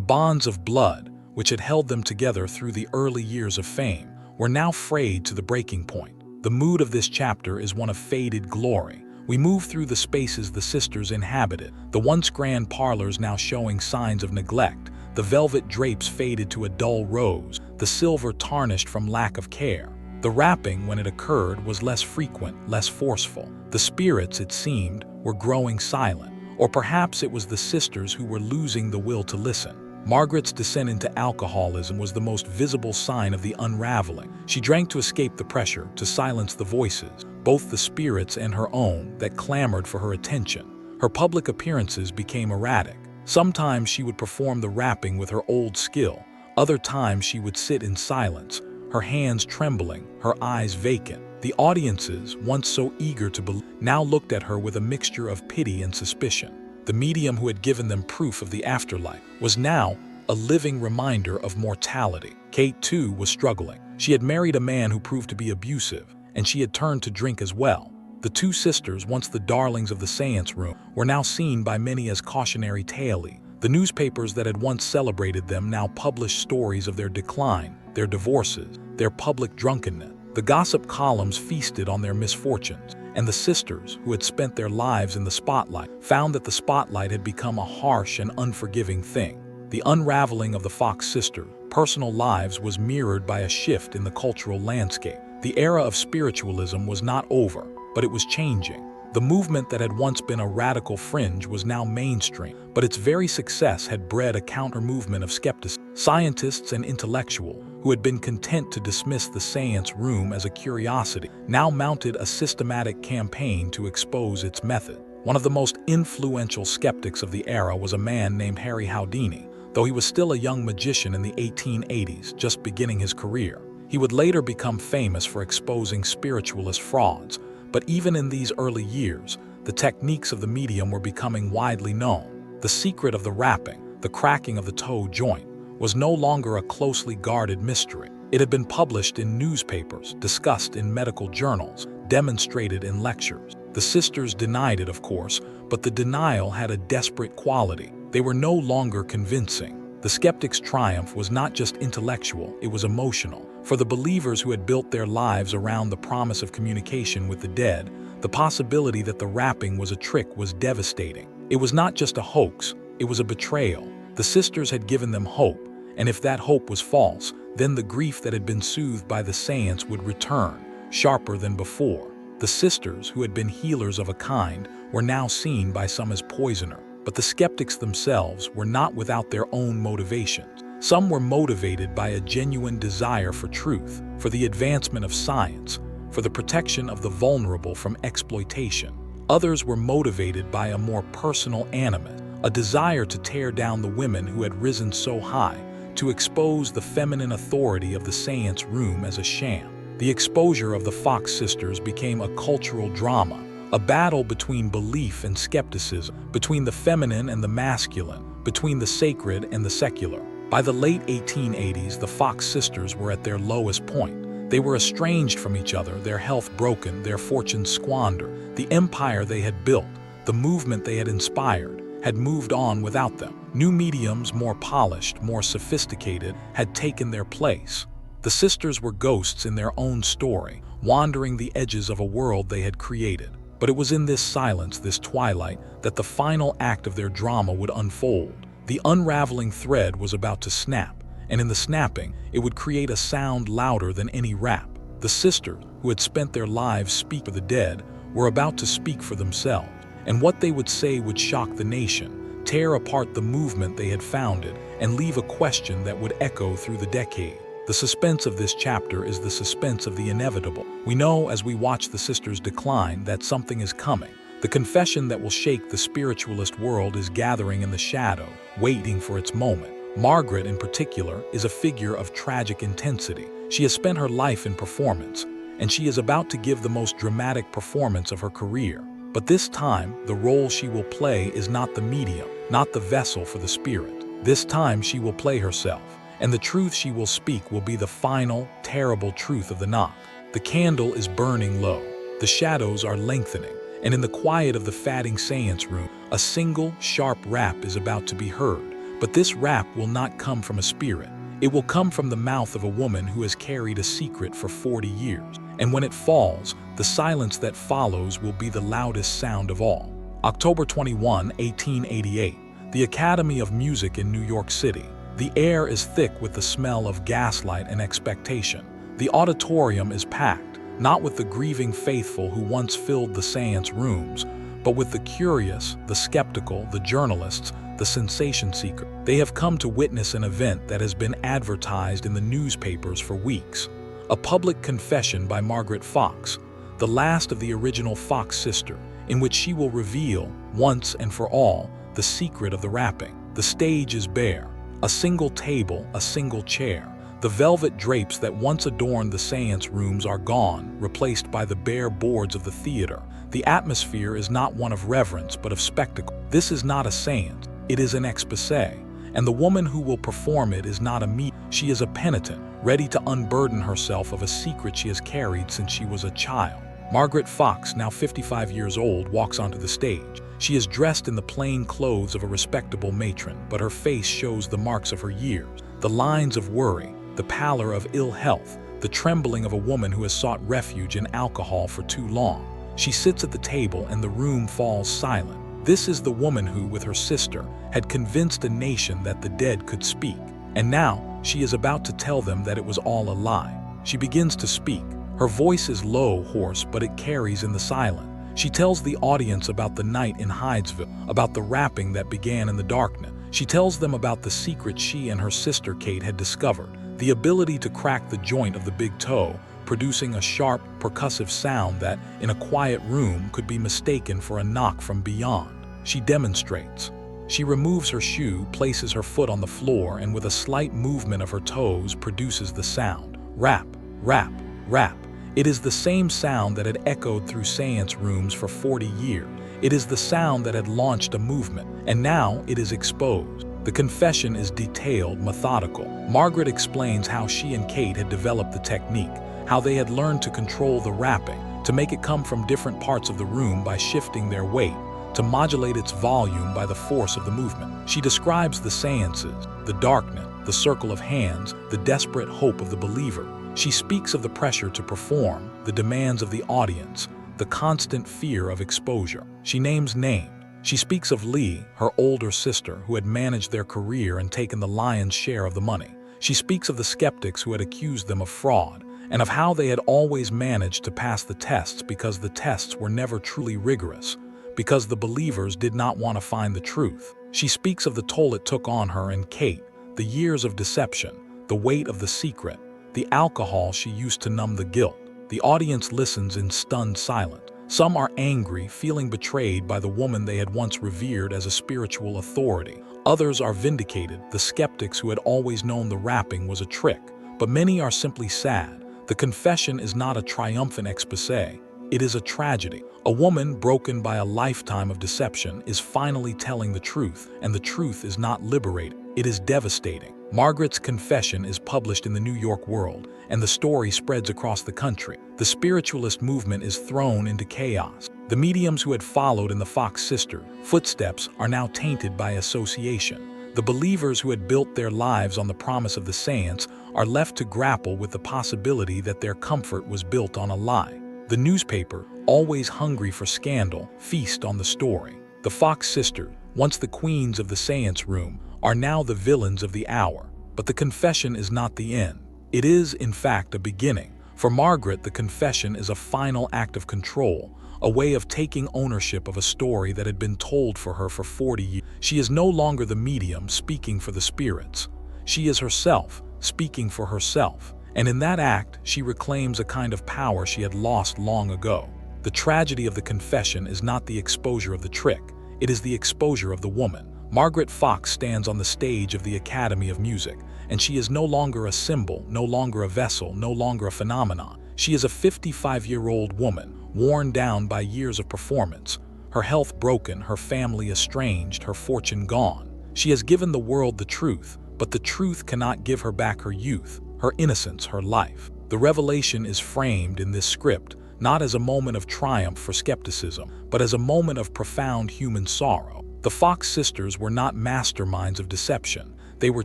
bonds of blood, which had held them together through the early years of fame, were now frayed to the breaking point. The mood of this chapter is one of faded glory. We move through the spaces the sisters inhabited, the once grand parlors now showing signs of neglect, the velvet drapes faded to a dull rose, the silver tarnished from lack of care. The rapping, when it occurred, was less frequent, less forceful. The spirits, it seemed, were growing silent, or perhaps it was the sisters who were losing the will to listen. Margaret's descent into alcoholism was the most visible sign of the unraveling. She drank to escape the pressure, to silence the voices, both the spirits and her own, that clamored for her attention. Her public appearances became erratic. Sometimes she would perform the rapping with her old skill. Other times she would sit in silence, her hands trembling, her eyes vacant. The audiences, once so eager to believe, now looked at her with a mixture of pity and suspicion. The medium who had given them proof of the afterlife was now a living reminder of mortality. Kate, too, was struggling. She had married a man who proved to be abusive, and she had turned to drink as well. The two sisters, once the darlings of the seance room, were now seen by many as cautionary tales. The newspapers that had once celebrated them now published stories of their decline, their divorces, their public drunkenness. The gossip columns feasted on their misfortunes, and the sisters, who had spent their lives in the spotlight, found that the spotlight had become a harsh and unforgiving thing. The unraveling of the Fox sisters' personal lives was mirrored by a shift in the cultural landscape. The era of spiritualism was not over, but it was changing. The movement that had once been a radical fringe was now mainstream, but its very success had bred a counter-movement of skeptics. Scientists and intellectuals, who had been content to dismiss the seance room as a curiosity, now mounted a systematic campaign to expose its method. One of the most influential skeptics of the era was a man named Harry Houdini. Though he was still a young magician in the 1880s, just beginning his career, he would later become famous for exposing spiritualist frauds. But even in these early years, the techniques of the medium were becoming widely known. The secret of the rapping, the cracking of the toe joint, was no longer a closely guarded mystery. It had been published in newspapers, discussed in medical journals, demonstrated in lectures. The sisters denied it, of course, but the denial had a desperate quality. They were no longer convincing. The skeptics' triumph was not just intellectual, it was emotional. For the believers who had built their lives around the promise of communication with the dead, the possibility that the rapping was a trick was devastating. It was not just a hoax, it was a betrayal. The sisters had given them hope, and if that hope was false, then the grief that had been soothed by the seance would return, sharper than before. The sisters, who had been healers of a kind, were now seen by some as poisoners. But the skeptics themselves were not without their own motivations. Some were motivated by a genuine desire for truth, for the advancement of science, for the protection of the vulnerable from exploitation. Others were motivated by a more personal animus, a desire to tear down the women who had risen so high, to expose the feminine authority of the seance room as a sham. The exposure of the Fox sisters became a cultural drama, a battle between belief and skepticism, between the feminine and the masculine, between the sacred and the secular. By the late 1880s, the Fox sisters were at their lowest point. They were estranged from each other, their health broken, their fortunes squandered. The empire they had built, the movement they had inspired, had moved on without them. New mediums, more polished, more sophisticated, had taken their place. The sisters were ghosts in their own story, wandering the edges of a world they had created. But it was in this silence, this twilight, that the final act of their drama would unfold. The unraveling thread was about to snap, and in the snapping, it would create a sound louder than any rap. The sisters, who had spent their lives speaking for the dead, were about to speak for themselves, and what they would say would shock the nation, tear apart the movement they had founded, and leave a question that would echo through the decade. The suspense of this chapter is the suspense of the inevitable. We know as we watch the sisters decline that something is coming. The confession that will shake the spiritualist world is gathering in the shadow, waiting for its moment. Margaret, in particular, is a figure of tragic intensity. She has spent her life in performance, and she is about to give the most dramatic performance of her career. But this time, the role she will play is not the medium, not the vessel for the spirit. This time she will play herself, and the truth she will speak will be the final, terrible truth of the knock. The candle is burning low, the shadows are lengthening, and in the quiet of the fatting seance room, a single, sharp rap is about to be heard. But this rap will not come from a spirit. It will come from the mouth of a woman who has carried a secret for 40 years. And when it falls, the silence that follows will be the loudest sound of all. October 21, 1888, the Academy of Music in New York City. The air is thick with the smell of gaslight and expectation. The auditorium is packed, not with the grieving faithful who once filled the seance rooms, but with the curious, the skeptical, the journalists, the sensation seeker. They have come to witness an event that has been advertised in the newspapers for weeks. A public confession by Margaret Fox, the last of the original Fox sister, in which she will reveal, once and for all, the secret of the rapping. The stage is bare. A single table, a single chair. The velvet drapes that once adorned the seance rooms are gone, replaced by the bare boards of the theater. The atmosphere is not one of reverence, but of spectacle. This is not a seance, it is an exposé, and the woman who will perform it is not a medium. She is a penitent, ready to unburden herself of a secret she has carried since she was a child. Margaret Fox, now 55 years old, walks onto the stage. She is dressed in the plain clothes of a respectable matron, but her face shows the marks of her years, the lines of worry, the pallor of ill health, the trembling of a woman who has sought refuge in alcohol for too long. She sits at the table and the room falls silent. This is the woman who, with her sister, had convinced a nation that the dead could speak. And now, she is about to tell them that it was all a lie. She begins to speak. Her voice is low, hoarse, but it carries in the silence. She tells the audience about the night in Hydesville, about the rapping that began in the darkness. She tells them about the secret she and her sister Kate had discovered, the ability to crack the joint of the big toe, producing a sharp, percussive sound that, in a quiet room, could be mistaken for a knock from beyond. She demonstrates. She removes her shoe, places her foot on the floor, and with a slight movement of her toes produces the sound. Rap, rap, rap. It is the same sound that had echoed through seance rooms for 40 years. It is the sound that had launched a movement, and now it is exposed. The confession is detailed, methodical. Margaret explains how she and Kate had developed the technique, how they had learned to control the rapping, to make it come from different parts of the room by shifting their weight, to modulate its volume by the force of the movement. She describes the seances, the darkness, the circle of hands, the desperate hope of the believer. She speaks of the pressure to perform, the demands of the audience, the constant fear of exposure. She names names. She speaks of Lee, her older sister, who had managed their career and taken the lion's share of the money. She speaks of the skeptics who had accused them of fraud, and of how they had always managed to pass the tests because the tests were never truly rigorous, because the believers did not want to find the truth. She speaks of the toll it took on her and Kate, the years of deception, the weight of the secret, the alcohol she used to numb the guilt. The audience listens in stunned silence. Some are angry, feeling betrayed by the woman they had once revered as a spiritual authority. Others are vindicated, the skeptics who had always known the rapping was a trick. But many are simply sad. The confession is not a triumphant exposé. It is a tragedy. A woman broken by a lifetime of deception is finally telling the truth, and the truth is not liberating. It is devastating. Margaret's confession is published in the New York World, and the story spreads across the country. The spiritualist movement is thrown into chaos. The mediums who had followed in the Fox sister footsteps are now tainted by association. The believers who had built their lives on the promise of the seance are left to grapple with the possibility that their comfort was built on a lie. The newspaper, always hungry for scandal, feast on the story. The Fox sisters, once the queens of the seance room, are now the villains of the hour. But the confession is not the end. It is, in fact, a beginning. For Margaret, the confession is a final act of control, a way of taking ownership of a story that had been told for her for 40 years. She is no longer the medium speaking for the spirits. She is herself, speaking for herself. And in that act, she reclaims a kind of power she had lost long ago. The tragedy of the confession is not the exposure of the trick. It is the exposure of the woman. Margaret Fox stands on the stage of the Academy of Music, and she is no longer a symbol, no longer a vessel, no longer a phenomenon. She is a 55-year-old woman, worn down by years of performance, her health broken, her family estranged, her fortune gone. She has given the world the truth, but the truth cannot give her back her youth, her innocence, her life. The revelation is framed in this script not as a moment of triumph for skepticism, but as a moment of profound human sorrow. The Fox sisters were not masterminds of deception. They were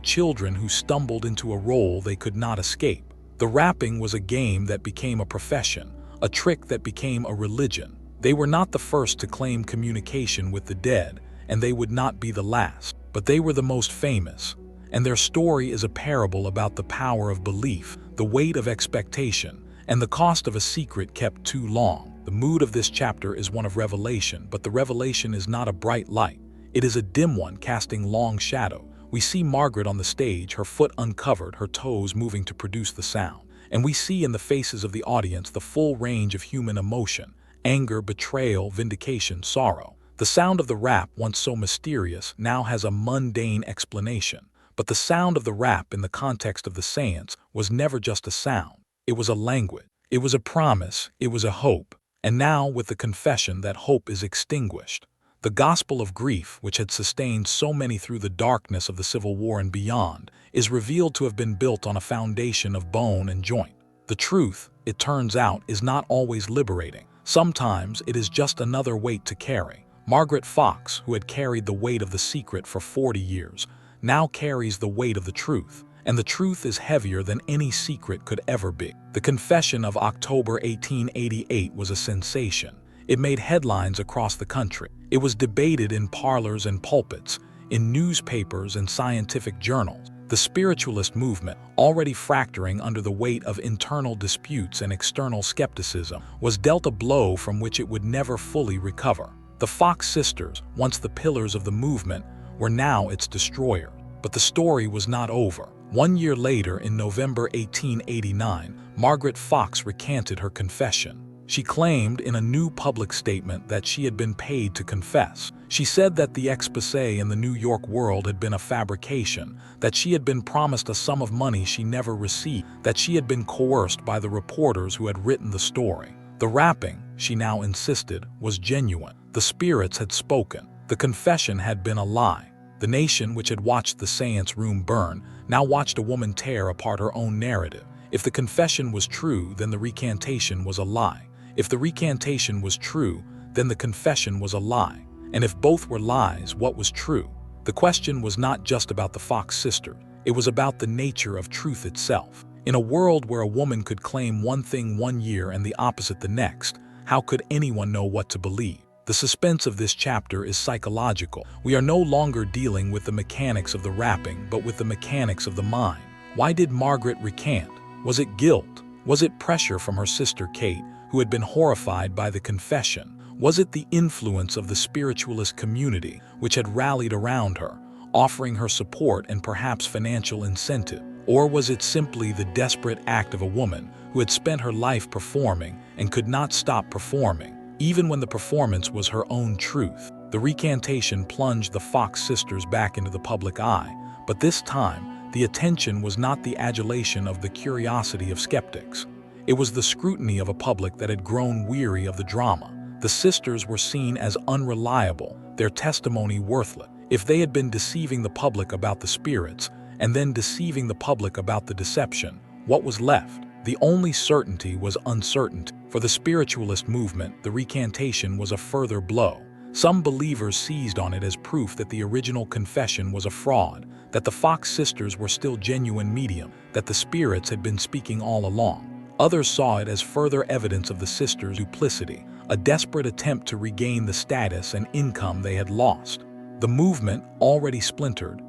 children who stumbled into a role they could not escape. The rapping was a game that became a profession, a trick that became a religion. They were not the first to claim communication with the dead, and they would not be the last, but they were the most famous. And their story is a parable about the power of belief, the weight of expectation, and the cost of a secret kept too long. The mood of this chapter is one of revelation, but the revelation is not a bright light. It is a dim one casting long shadow. We see Margaret on the stage, her foot uncovered, her toes moving to produce the sound. And we see in the faces of the audience the full range of human emotion: anger, betrayal, vindication, sorrow. The sound of the rap, once so mysterious, now has a mundane explanation. But the sound of the rap in the context of the séance was never just a sound. It was a language. It was a promise. It was a hope. And now, with the confession, that hope is extinguished. The gospel of grief, which had sustained so many through the darkness of the Civil War and beyond, is revealed to have been built on a foundation of bone and joint. The truth, it turns out, is not always liberating. Sometimes it is just another weight to carry. Margaret Fox, who had carried the weight of the secret for 40 years, now carries the weight of the truth. And the truth is heavier than any secret could ever be. The confession of October 1888 was a sensation. It made headlines across the country. It was debated in parlors and pulpits, in newspapers and scientific journals. The spiritualist movement, already fracturing under the weight of internal disputes and external skepticism, was dealt a blow from which it would never fully recover. The Fox sisters, once the pillars of the movement, were now its destroyers. But the story was not over. 1 year later, in November 1889, Margaret Fox recanted her confession. She claimed in a new public statement that she had been paid to confess. She said that the exposé in the New York World had been a fabrication, that she had been promised a sum of money she never received, that she had been coerced by the reporters who had written the story. The rapping, she now insisted, was genuine. The spirits had spoken. The confession had been a lie. The nation, which had watched the séance room burn, now watched a woman tear apart her own narrative. If the confession was true, then the recantation was a lie. If the recantation was true, then the confession was a lie. And if both were lies, what was true? The question was not just about the Fox sisters. It was about the nature of truth itself. In a world where a woman could claim one thing 1 year and the opposite the next, how could anyone know what to believe? The suspense of this chapter is psychological. We are no longer dealing with the mechanics of the rapping, but with the mechanics of the mind. Why did Margaret recant? Was it guilt? Was it pressure from her sister Kate, who had been horrified by the confession? Was it the influence of the spiritualist community, which had rallied around her, offering her support and perhaps financial incentive? Or was it simply the desperate act of a woman who had spent her life performing and could not stop performing, even when the performance was her own truth? The recantation plunged the Fox sisters back into the public eye, but this time, the attention was not the adulation of the curiosity of skeptics. It was the scrutiny of a public that had grown weary of the drama. The sisters were seen as unreliable, their testimony worthless. If they had been deceiving the public about the spirits, and then deceiving the public about the deception, what was left? The only certainty was uncertainty. For the spiritualist movement, the recantation was a further blow. Some believers seized on it as proof that the original confession was a fraud, that the Fox sisters were still genuine medium, that the spirits had been speaking all along. Others saw it as further evidence of the sisters' duplicity, a desperate attempt to regain the status and income they had lost. The movement, already splintered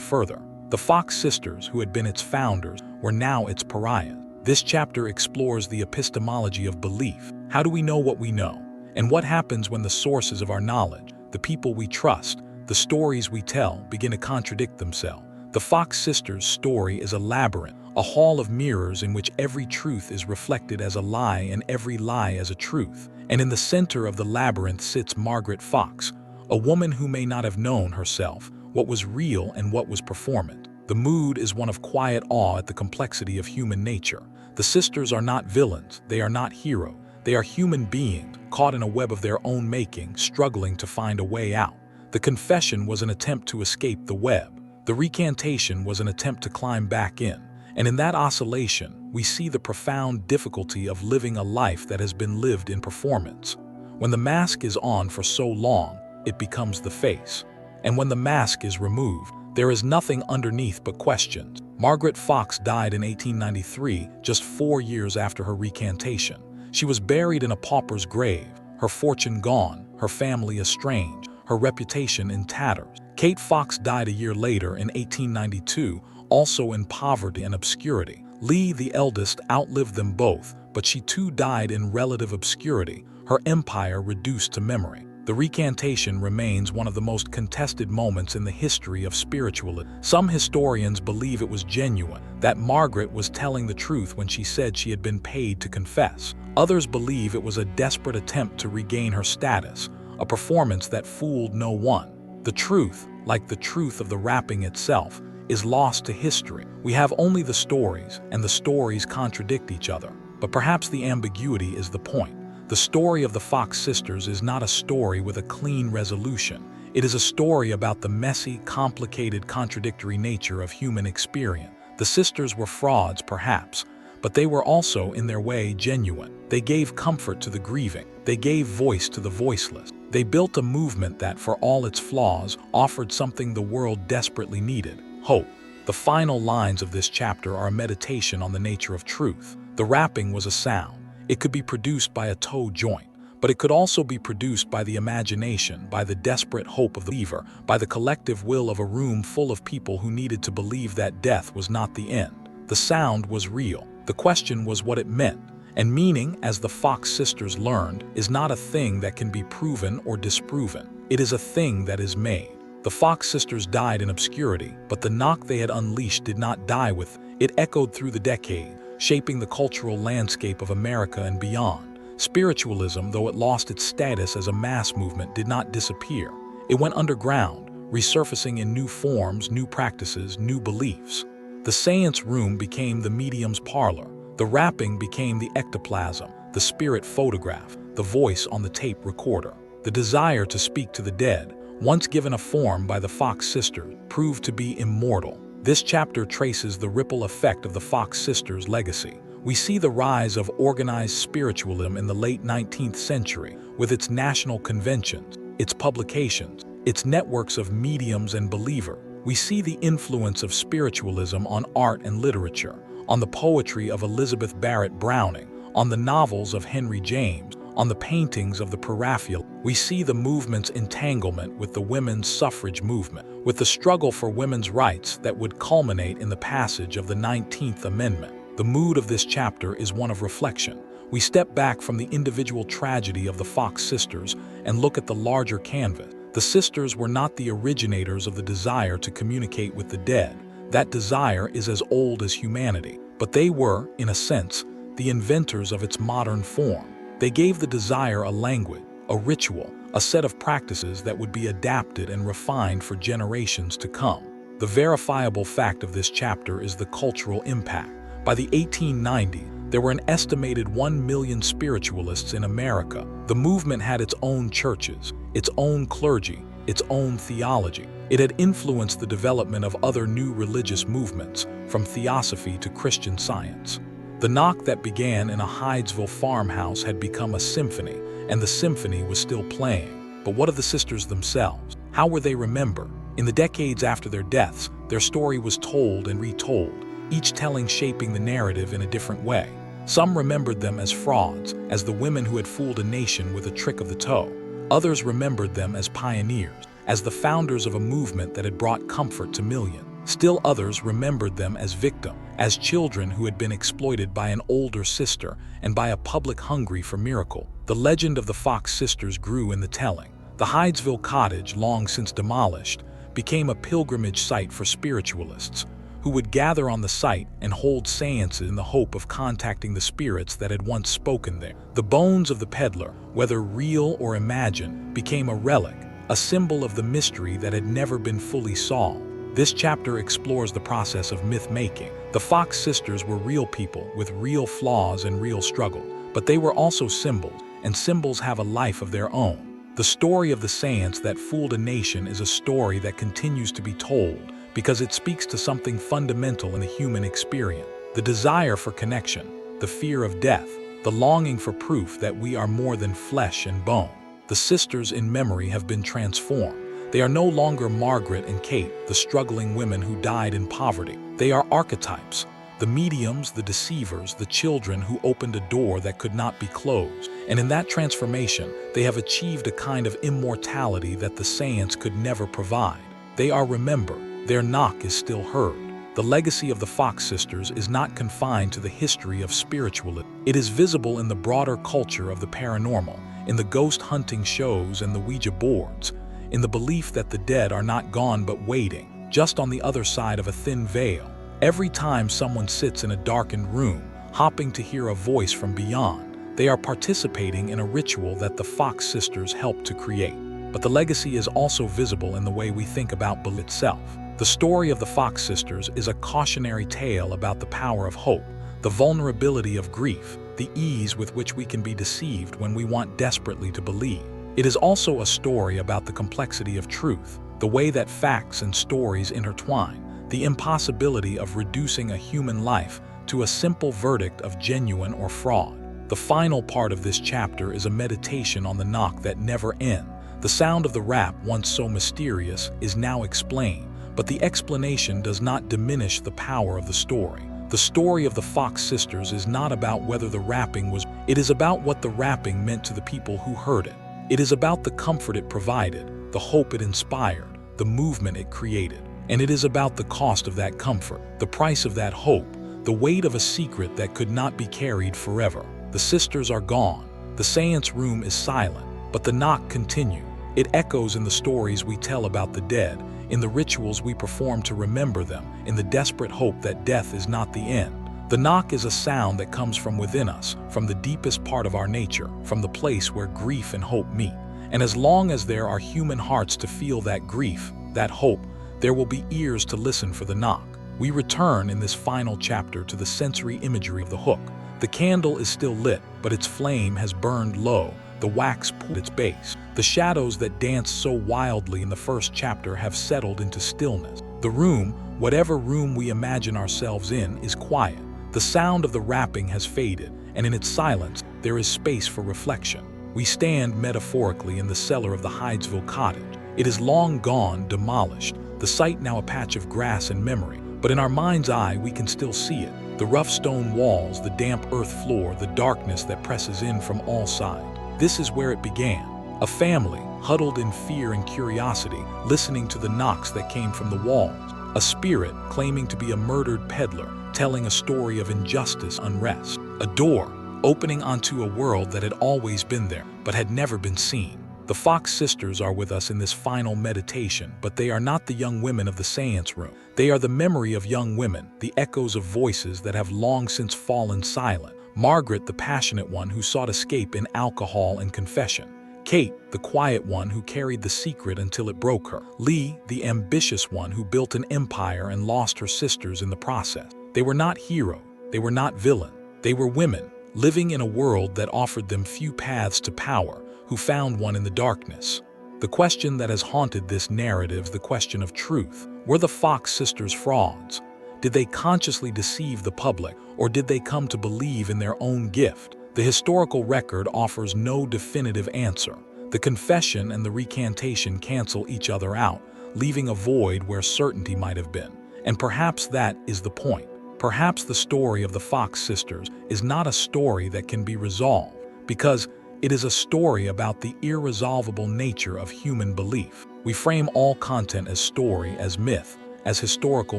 further. The Fox sisters, who had been its founders, were now its pariahs. This chapter explores the epistemology of belief. How do we know what we know? And what happens when the sources of our knowledge, the people we trust, the stories we tell, begin to contradict themselves? The Fox sisters' story is a labyrinth, a hall of mirrors in which every truth is reflected as a lie and every lie as a truth. And in the center of the labyrinth sits Margaret Fox, a woman who may not have known herself, what was real and what was performance. The mood is one of quiet awe at the complexity of human nature. The sisters are not villains, they are not heroes. They are human beings, caught in a web of their own making, struggling to find a way out. The confession was an attempt to escape the web. The recantation was an attempt to climb back in. And in that oscillation, we see the profound difficulty of living a life that has been lived in performance. When the mask is on for so long, it becomes the face. And when the mask is removed, there is nothing underneath but questions. Margaret Fox died in 1893, just 4 years after her recantation. She was buried in a pauper's grave, her fortune gone, her family estranged, her reputation in tatters. Kate Fox died a year later in 1892, also in poverty and obscurity. Lee, the eldest, outlived them both, but she too died in relative obscurity, her empire reduced to memory. The recantation remains one of the most contested moments in the history of spiritualism. Some historians believe it was genuine, that Margaret was telling the truth when she said she had been paid to confess. Others believe it was a desperate attempt to regain her status, a performance that fooled no one. The truth, like the truth of the rapping itself, is lost to history. We have only the stories, and the stories contradict each other. But perhaps the ambiguity is the point. The story of the Fox sisters is not a story with a clean resolution. It is a story about the messy, complicated, contradictory nature of human experience. The sisters were frauds, perhaps, but they were also, in their way, genuine. They gave comfort to the grieving. They gave voice to the voiceless. They built a movement that, for all its flaws, offered something the world desperately needed: hope. The final lines of this chapter are a meditation on the nature of truth. The rapping was a sound. It could be produced by a toe joint, but it could also be produced by the imagination, by the desperate hope of the believer, by the collective will of a room full of people who needed to believe that death was not the end. The sound was real. The question was what it meant. And meaning, as the Fox sisters learned, is not a thing that can be proven or disproven. It is a thing that is made. The Fox sisters died in obscurity, but the knock they had unleashed did not die with. It echoed through the decade, shaping the cultural landscape of America and beyond. Spiritualism, though it lost its status as a mass movement, did not disappear. It went underground, resurfacing in new forms, new practices, new beliefs. The seance room became the medium's parlor. The rapping became the ectoplasm, the spirit photograph, the voice on the tape recorder. The desire to speak to the dead, once given a form by the Fox sisters, proved to be immortal. This chapter traces the ripple effect of the Fox sisters' legacy. We see the rise of organized spiritualism in the late 19th century, with its national conventions, its publications, its networks of mediums and believers. We see the influence of spiritualism on art and literature, on the poetry of Elizabeth Barrett Browning, on the novels of Henry James, on the paintings of the Preraphael. We see the movement's entanglement with the women's suffrage movement, with the struggle for women's rights that would culminate in the passage of the 19th Amendment. The mood of this chapter is one of reflection. We step back from the individual tragedy of the Fox sisters and look at the larger canvas. The sisters were not the originators of the desire to communicate with the dead. That desire is as old as humanity, but they were, in a sense, the inventors of its modern form. They gave the desire a language, a ritual, a set of practices that would be adapted and refined for generations to come. The verifiable fact of this chapter is the cultural impact. By the 1890s, there were an estimated 1 million spiritualists in America. The movement had its own churches, its own clergy, its own theology. It had influenced the development of other new religious movements, from theosophy to Christian Science. The knock that began in a Hydesville farmhouse had become a symphony, and the symphony was still playing. But what of the sisters themselves? How were they remembered? In the decades after their deaths, their story was told and retold, each telling shaping the narrative in a different way. Some remembered them as frauds, as the women who had fooled a nation with a trick of the toe. Others remembered them as pioneers, as the founders of a movement that had brought comfort to millions. Still others remembered them as victims, as children who had been exploited by an older sister and by a public hungry for miracle. The legend of the Fox sisters grew in the telling. The Hydesville cottage, long since demolished, became a pilgrimage site for spiritualists, who would gather on the site and hold seances in the hope of contacting the spirits that had once spoken there. The bones of the peddler, whether real or imagined, became a relic, a symbol of the mystery that had never been fully solved. This chapter explores the process of myth-making. The Fox sisters were real people with real flaws and real struggle, but they were also symbols, and symbols have a life of their own. The story of the Séance That Fooled a Nation is a story that continues to be told because it speaks to something fundamental in the human experience: the desire for connection, the fear of death, the longing for proof that we are more than flesh and bone. The sisters in memory have been transformed. They are no longer Margaret and Kate, the struggling women who died in poverty. They are archetypes, the mediums, the deceivers, the children who opened a door that could not be closed. And in that transformation, they have achieved a kind of immortality that the Séance could never provide. They are remembered. Their knock is still heard. The legacy of the Fox sisters is not confined to the history of spiritualism. It is visible in the broader culture of the paranormal, in the ghost hunting shows and the Ouija boards, in the belief that the dead are not gone but waiting, just on the other side of a thin veil. Every time someone sits in a darkened room, hoping to hear a voice from beyond, they are participating in a ritual that the Fox sisters helped to create. But the legacy is also visible in the way we think about belief itself. The story of the Fox sisters is a cautionary tale about the power of hope, the vulnerability of grief, the ease with which we can be deceived when we want desperately to believe. It is also a story about the complexity of truth, the way that facts and stories intertwine, the impossibility of reducing a human life to a simple verdict of genuine or fraud. The final part of this chapter is a meditation on the knock that never ends. The sound of the rap, once so mysterious, is now explained, but the explanation does not diminish the power of the story. The story of the Fox sisters is not about whether the rapping was. It is about what the rapping meant to the people who heard it. It is about the comfort it provided, the hope it inspired, the movement it created. And it is about the cost of that comfort, the price of that hope, the weight of a secret that could not be carried forever. The sisters are gone. The séance room is silent, but the knock continues. It echoes in the stories we tell about the dead, in the rituals we perform to remember them, in the desperate hope that death is not the end. The knock is a sound that comes from within us, from the deepest part of our nature, from the place where grief and hope meet. And as long as there are human hearts to feel that grief, that hope, there will be ears to listen for the knock. We return in this final chapter to the sensory imagery of the hook. The candle is still lit, but its flame has burned low, the wax pulled its base. The shadows that danced so wildly in the first chapter have settled into stillness. The room, whatever room we imagine ourselves in, is quiet. The sound of the rapping has faded, and in its silence, there is space for reflection. We stand metaphorically in the cellar of the Hydesville cottage. It is long gone, demolished, the site now a patch of grass and memory, but in our mind's eye we can still see it. The rough stone walls, the damp earth floor, the darkness that presses in from all sides. This is where it began. A family, huddled in fear and curiosity, listening to the knocks that came from the walls. A spirit claiming to be a murdered peddler, telling a story of injustice, unrest. A door opening onto a world that had always been there, but had never been seen. The Fox sisters are with us in this final meditation, but they are not the young women of the séance room. They are the memory of young women, the echoes of voices that have long since fallen silent. Margaret, the passionate one who sought escape in alcohol and confession. Kate, the quiet one who carried the secret until it broke her. Lee, the ambitious one who built an empire and lost her sisters in the process. They were not heroes, they were not villains. They were women, living in a world that offered them few paths to power, who found one in the darkness. The question that has haunted this narrative is the question of truth. Were the Fox sisters frauds? Did they consciously deceive the public, or did they come to believe in their own gift? The historical record offers no definitive answer. The confession and the recantation cancel each other out, leaving a void where certainty might have been. And perhaps that is the point. Perhaps the story of the Fox sisters is not a story that can be resolved, because it is a story about the irresolvable nature of human belief. We frame all content as story, as myth, as historical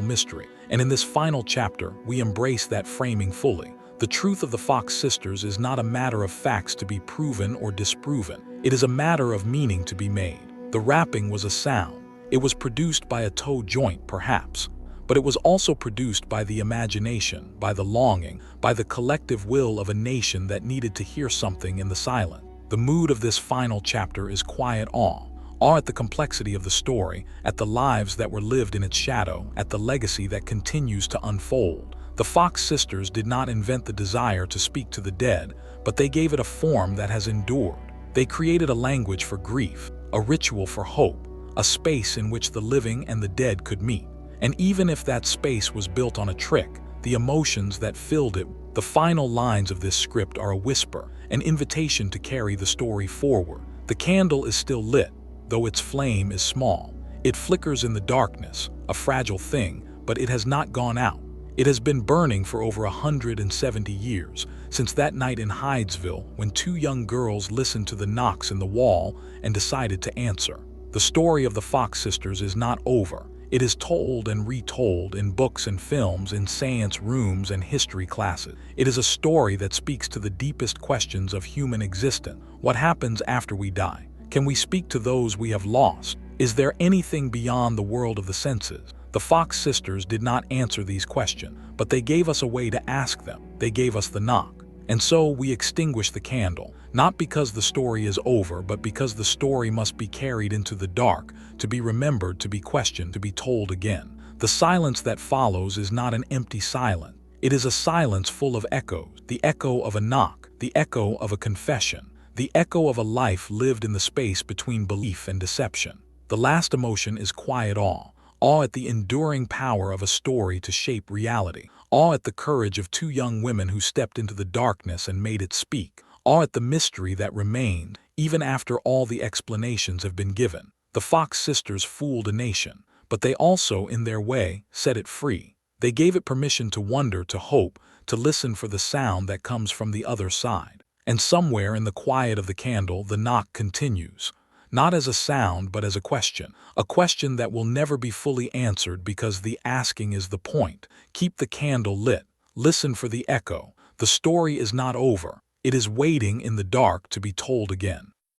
mystery, and in this final chapter, we embrace that framing fully. The truth of the Fox sisters is not a matter of facts to be proven or disproven. It is a matter of meaning to be made. The rapping was a sound. It was produced by a toe joint, perhaps, but it was also produced by the imagination, by the longing, by the collective will of a nation that needed to hear something in the silence. The mood of this final chapter is quiet awe awe at the complexity of the story, at the lives that were lived in its shadow, at the legacy that continues to unfold. The Fox sisters did not invent the desire to speak to the dead, but they gave it a form that has endured. They created a language for grief, a ritual for hope, a space in which the living and the dead could meet. And even if that space was built on a trick, the emotions that filled it, the final lines of this script are a whisper, an invitation to carry the story forward. The candle is still lit, though its flame is small. It flickers in the darkness, a fragile thing, but it has not gone out. It has been burning for over 170 years, since that night in Hydesville when two young girls listened to the knocks in the wall and decided to answer. The story of the Fox sisters is not over. It is told and retold in books and films, in seance rooms and history classes. It is a story that speaks to the deepest questions of human existence. What happens after we die? Can we speak to those we have lost? Is there anything beyond the world of the senses? The Fox sisters did not answer these questions, but they gave us a way to ask them. They gave us the knock. And so we extinguish the candle, not because the story is over, but because the story must be carried into the dark, to be remembered, to be questioned, to be told again. The silence that follows is not an empty silence. It is a silence full of echoes, the echo of a knock, the echo of a confession, the echo of a life lived in the space between belief and deception. The last emotion is quiet awe. Awe at the enduring power of a story to shape reality. Awe at the courage of two young women who stepped into the darkness and made it speak. Awe at the mystery that remained, even after all the explanations have been given. The Fox sisters fooled a nation, but they also, in their way, set it free. They gave it permission to wonder, to hope, to listen for the sound that comes from the other side. And somewhere in the quiet of the candle, the knock continues. Not as a sound, but as a question that will never be fully answered because the asking is the point. Keep the candle lit. Listen for the echo. The story is not over. It is waiting in the dark to be told again.